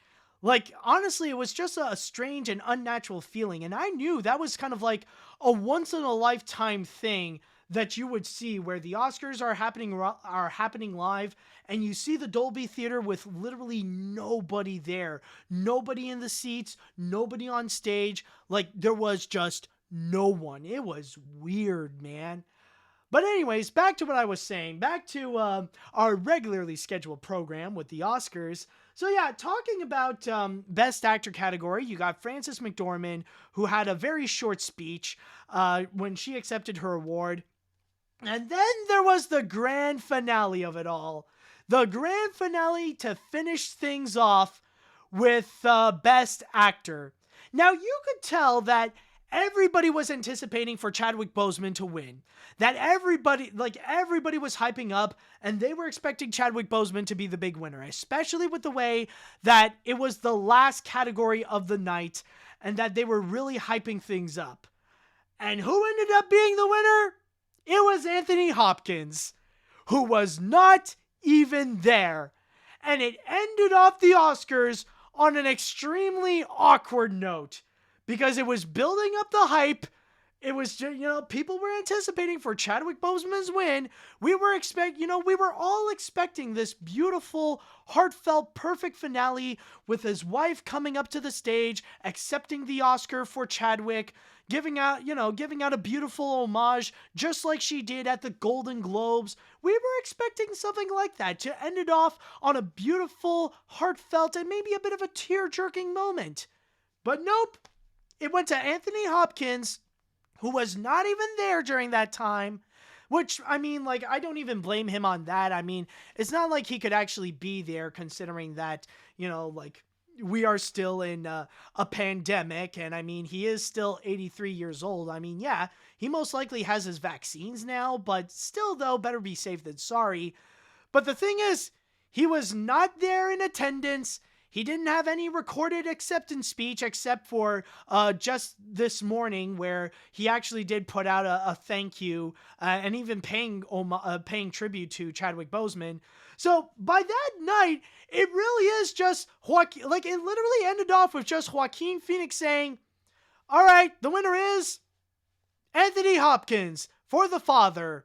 Honestly, it was just a strange and unnatural feeling, and I knew that was kind of like a once-in-a-lifetime thing that you would see, where the Oscars are happening live, and you see the Dolby Theater with literally nobody there, nobody in the seats, nobody on stage. There was just no one. It was weird, man. But anyways, back to what I was saying, back to our regularly scheduled program with the Oscars. So yeah, talking about Best Actor category, you got Frances McDormand, who had a very short speech when she accepted her award. And then there was the grand finale of it all. The grand finale to finish things off with Best Actor. Now, you could tell that everybody was anticipating for Chadwick Boseman to win. That everybody was hyping up, and they were expecting Chadwick Boseman to be the big winner, especially with the way that it was the last category of the night, and that they were really hyping things up. And who ended up being the winner? It was Anthony Hopkins, who was not even there. And it ended off the Oscars on an extremely awkward note, because it was building up the hype. It was just, people were anticipating for Chadwick Boseman's win. We were all expecting this beautiful, heartfelt, perfect finale with his wife coming up to the stage, accepting the Oscar for Chadwick, giving out a beautiful homage, just like she did at the Golden Globes. We were expecting something like that to end it off on a beautiful, heartfelt, and maybe a bit of a tear-jerking moment. But nope. It went to Anthony Hopkins, who was not even there during that time, which, I mean, I don't even blame him on that. I mean, it's not like he could actually be there, considering that, we are still in a pandemic, and I mean, he is still 83 years old. I mean, yeah, he most likely has his vaccines now, but still, though, better be safe than sorry. But the thing is, he was not there in attendance. He didn't have any recorded acceptance speech except for just this morning, where he actually did put out a thank you and even paying tribute to Chadwick Boseman. So by that night, it really is just Joaquin. It literally ended off with just Joaquin Phoenix saying, "All right, the winner is Anthony Hopkins. for the father.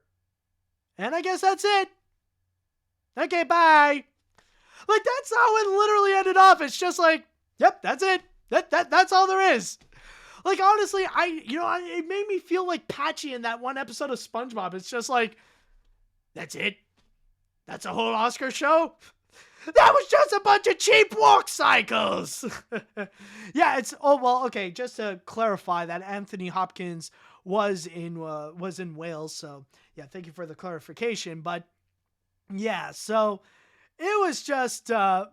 And I guess that's it. Okay, bye. Like, that's how it literally ended off. It's just like, yep, that's it. That's all there is. Like, honestly, it made me feel like Patchy in that one episode of SpongeBob. It's just like, that's it? That's a whole Oscar show? That was just a bunch of cheap walk cycles. Yeah, okay, just to clarify that Anthony Hopkins was in Wales. So, yeah, thank you for the clarification. But, yeah, so it was just, yeah.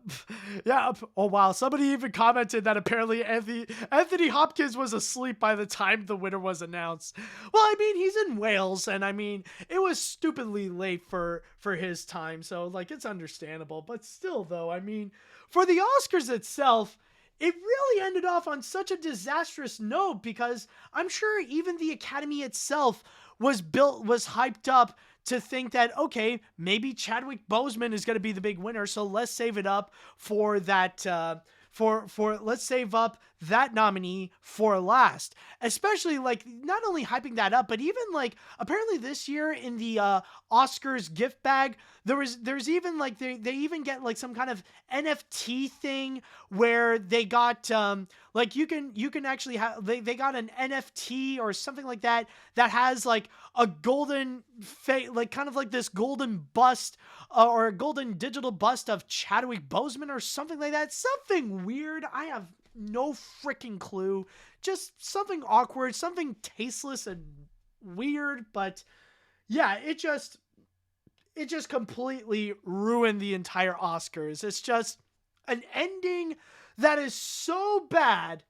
Oh, wow. Somebody even commented that apparently Anthony Hopkins was asleep by the time the winner was announced. Well, I mean, he's in Wales, and I mean, it was stupidly late for his time. So, like, it's understandable. But still, though, I mean, for the Oscars itself, it really ended off on such a disastrous note because I'm sure even the Academy itself was hyped up to think that, okay, maybe Chadwick Boseman is going to be the big winner, so let's save it up for that, let's save up that nominee for last. Especially, like, not only hyping that up, but even, like, apparently this year in the Oscars gift bag, there's even, like, they even get, like, some kind of NFT thing where they got, like, you can actually have, they got an NFT or something like that has, like, a golden like, kind of like this golden bust, or a golden digital bust of Chadwick Boseman or something like that. Something weird. I have no freaking clue. Just something awkward, something tasteless and weird. But yeah, it just completely ruined the entire Oscars. It's just an ending that is so bad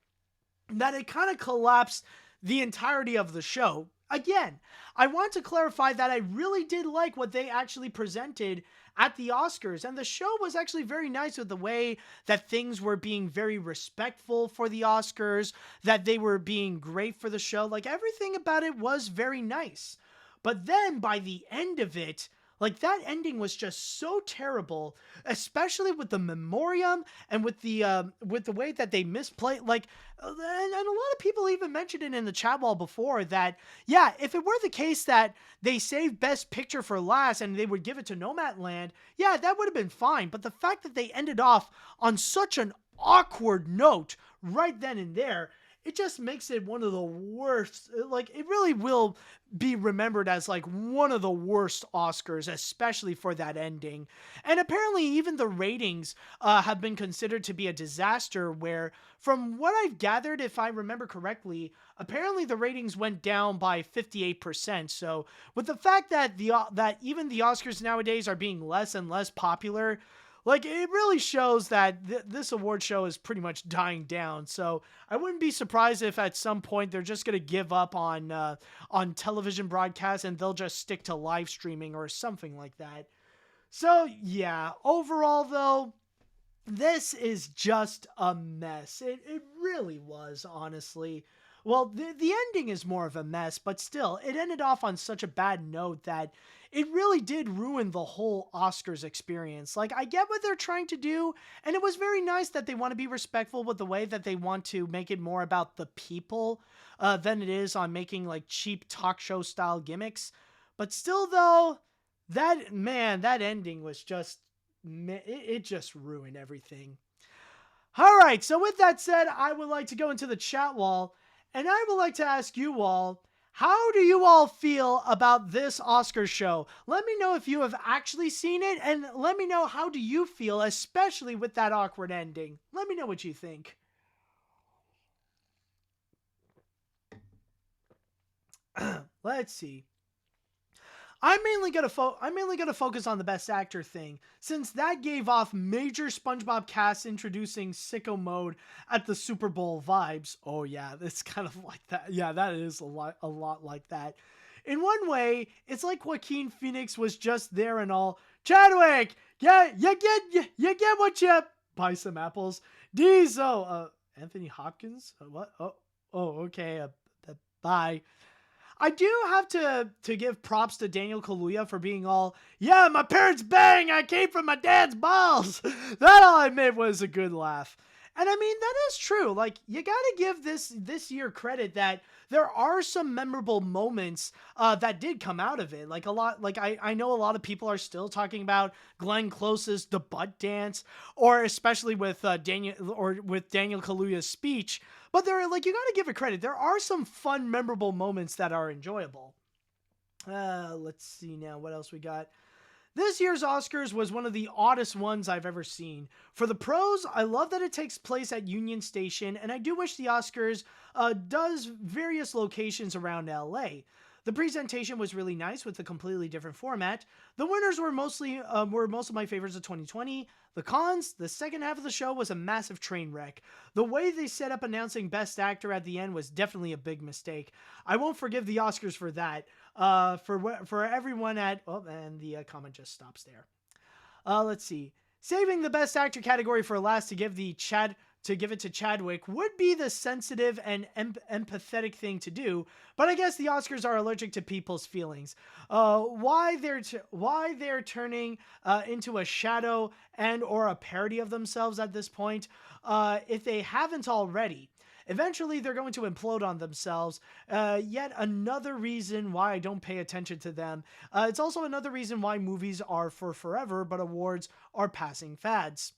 that it kind of collapsed the entirety of the show. Again, I want to clarify that I really did like what they actually presented at the Oscars, and the show was actually very nice with the way that things were being very respectful for the Oscars, that they were being great for the show. Like, everything about it was very nice. But then by the end of it, like, that ending was just so terrible, especially with the memoriam and with the way that they misplayed, like, and a lot of people even mentioned it in the chat wall before that, yeah, if it were the case that they saved Best Picture for last and they would give it to Nomadland, yeah, that would have been fine. But the fact that they ended off on such an awkward note right then and there, it just makes it one of the worst. Like, it really will be remembered as, like, one of the worst Oscars, especially for that ending. And apparently even the ratings have been considered to be a disaster, where, from what I've gathered, if I remember correctly, apparently the ratings went down by 58%. So with the fact that that even the Oscars nowadays are being less and less popular, like, it really shows that this award show is pretty much dying down. So I wouldn't be surprised if at some point they're just going to give up on television broadcasts and they'll just stick to live streaming or something like that. So yeah, overall though, this is just a mess. It really was, honestly. Well, the ending is more of a mess, but still, it ended off on such a bad note that it really did ruin the whole Oscars experience. Like, I get what they're trying to do, and it was very nice that they want to be respectful with the way that they want to make it more about the people than it is on making, like, cheap talk show style gimmicks. But still, though, that ending was just, it just ruined everything. All right, so with that said, I would like to go into the chat wall, and I would like to ask you all, how do you all feel about this Oscar show? Let me know if you have actually seen it, and let me know how do you feel, especially with that awkward ending. Let me know what you think. Let's see. I'm mainly gonna focus on the Best Actor thing, since that gave off major SpongeBob cast introducing sicko mode at the Super Bowl vibes. Oh yeah, it's kind of like that. Yeah, that is a lot like that. In one way, it's like Joaquin Phoenix was just there and all. Chadwick, yeah, you get what you buy some apples. Anthony Hopkins. What? Oh, okay. Bye. I do have to give props to Daniel Kaluuya for being all, yeah, my parents bang, I came from my dad's balls. That all I admit was a good laugh. And I mean, that is true. Like, you gotta give this year credit that there are some memorable moments that did come out of it. Like a lot, like I know a lot of people are still talking about Glenn Close's The Butt Dance, or especially with Daniel Kaluuya's speech. But there are, like, you gotta give it credit. There are some fun, memorable moments that are enjoyable. Let's see now what else we got. This year's Oscars was one of the oddest ones I've ever seen. For the pros, I love that it takes place at Union Station, and I do wish the Oscars does various locations around LA. The presentation was really nice with a completely different format. The winners were most of my favorites of 2020. The cons, the second half of the show was a massive train wreck. The way they set up announcing Best Actor at the end was definitely a big mistake. I won't forgive the Oscars for that. For everyone at... Oh, and the comment just stops there. Let's see. Saving the Best Actor category for last to give it to Chadwick would be the sensitive and empathetic thing to do, but I guess the Oscars are allergic to people's feelings. Why they're turning into a shadow and or a parody of themselves at this point, if they haven't already. Eventually, they're going to implode on themselves. Yet another reason why I don't pay attention to them. It's also another reason why movies are for forever, but awards are passing fads.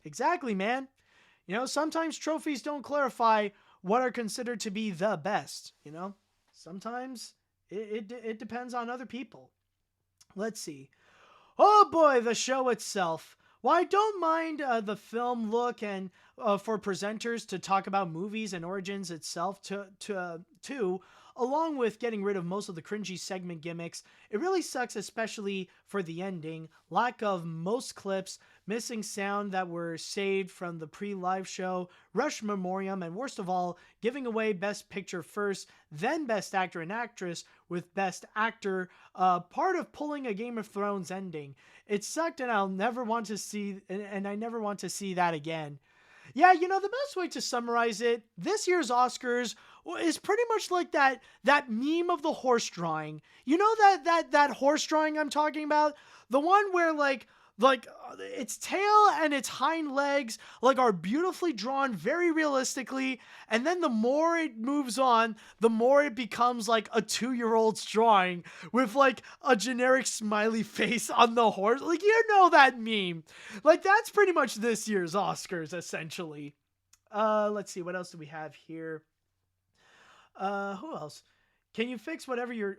Exactly, man. You know, sometimes trophies don't clarify what are considered to be the best, you know? Sometimes it depends on other people. Let's see. Oh boy, the show itself. While I don't mind the film look and for presenters to talk about movies and origins itself too, along with getting rid of most of the cringy segment gimmicks, it really sucks, especially for the ending. Lack of most clips, missing sound that were saved from the pre-live show, rush memoriam, and worst of all, giving away Best Picture first, then Best Actor and Actress with Best Actor, part of pulling a Game of Thrones ending. It sucked, and I never want to see that again. Yeah, you know, the best way to summarize it, this year's Oscars is pretty much like that meme of the horse drawing. You know that horse drawing I'm talking about? The one where like its tail and its hind legs like are beautifully drawn very realistically, and then the more it moves on, the more it becomes like a 2-year-old's drawing with like a generic smiley face on the horse. Like, you know that meme. Like, that's pretty much this year's Oscars essentially. Let's see, what else do we have here? Who else? Can you fix whatever you're...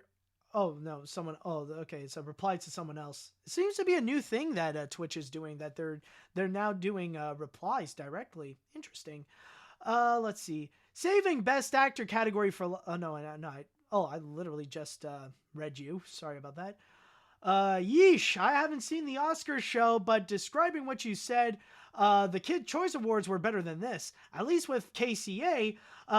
Oh, no, someone... Oh, okay, it's a reply to someone else. It seems to be a new thing that Twitch is doing, that they're now doing replies directly. Interesting. Let's see. Saving Best Actor category for... I literally just read you. Sorry about that. Yeesh, I haven't seen the Oscars show, but describing what you said, the Kid Choice Awards were better than this. At least with KCA,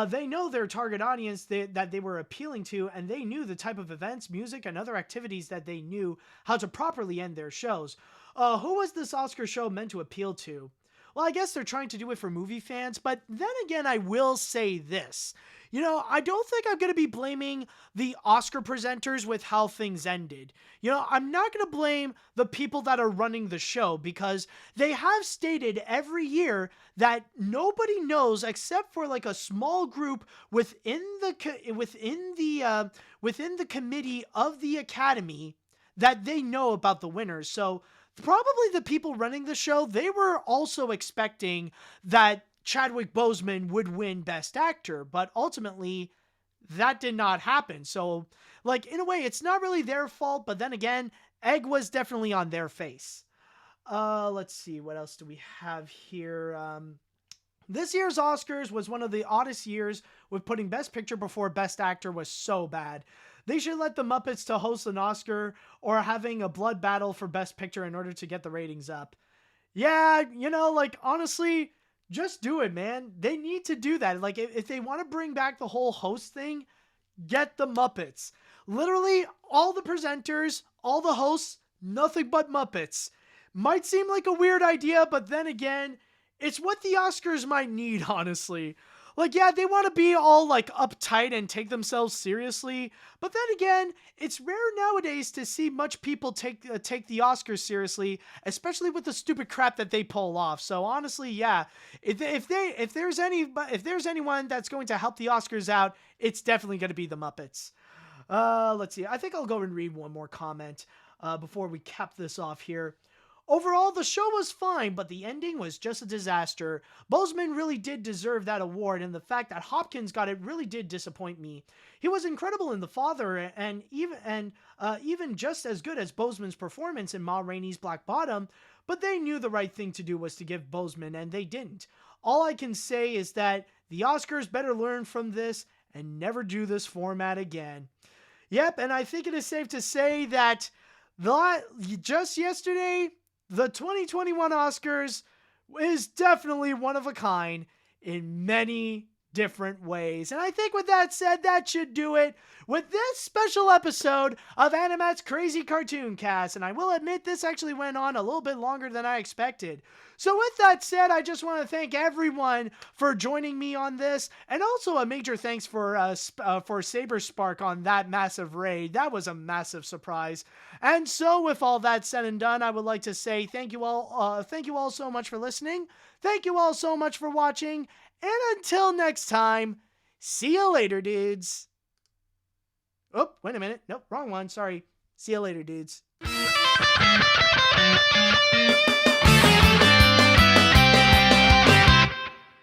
they know their target audience that they were appealing to, and they knew the type of events, music, and other activities that they knew how to properly end their shows. Who was this Oscar show meant to appeal to? Well, I guess they're trying to do it for movie fans, but then again, I will say this. You know, I don't think I'm going to be blaming the Oscar presenters with how things ended. You know, I'm not going to blame the people that are running the show, because they have stated every year that nobody knows except for like a small group within the committee of the Academy that they know about the winners. So probably the people running the show, they were also expecting that Chadwick Boseman would win Best Actor, but ultimately that did not happen. So, like, in a way, it's not really their fault, but then again, egg was definitely on their face. Let's see, what else do we have here? This year's Oscars was one of the oddest years, with putting Best Picture before Best Actor was so bad. They should let the Muppets to host an Oscar, or having a blood battle for Best Picture in order to get the ratings up. Yeah, you know, like, honestly, just do it, man. They need to do that. Like, if they want to bring back the whole host thing, get the Muppets. Literally, all the presenters, all the hosts, nothing but Muppets. Might seem like a weird idea, but then again, it's what the Oscars might need, honestly. Like, yeah, they want to be all like uptight and take themselves seriously, but then again, it's rare nowadays to see much people take the Oscars seriously, especially with the stupid crap that they pull off. So honestly, yeah, if there's anyone that's going to help the Oscars out, it's definitely going to be the Muppets. Let's see. I think I'll go and read one more comment before we cap this off here. Overall, the show was fine, but the ending was just a disaster. Boseman really did deserve that award, and the fact that Hopkins got it really did disappoint me. He was incredible in The Father, and even just as good as Boseman's performance in Ma Rainey's Black Bottom, but they knew the right thing to do was to give Boseman, and they didn't. All I can say is that the Oscars better learn from this and never do this format again. Yep, and I think it is safe to say that just yesterday, the 2021 Oscars is definitely one of a kind in many different ways. And I think with that said, that should do it with this special episode of AniMat's Crazy Cartoon Cast. And I will admit this actually went on a little bit longer than I expected. So with that said, I just want to thank everyone for joining me on this, and also a major thanks for Saber Spark on that massive raid. That was a massive surprise. And so with all that said and done, I would like to say thank you all so much for listening. Thank you all so much for watching. And until next time, see you later, dudes. Oh, wait a minute. Nope, wrong one. Sorry. See you later, dudes.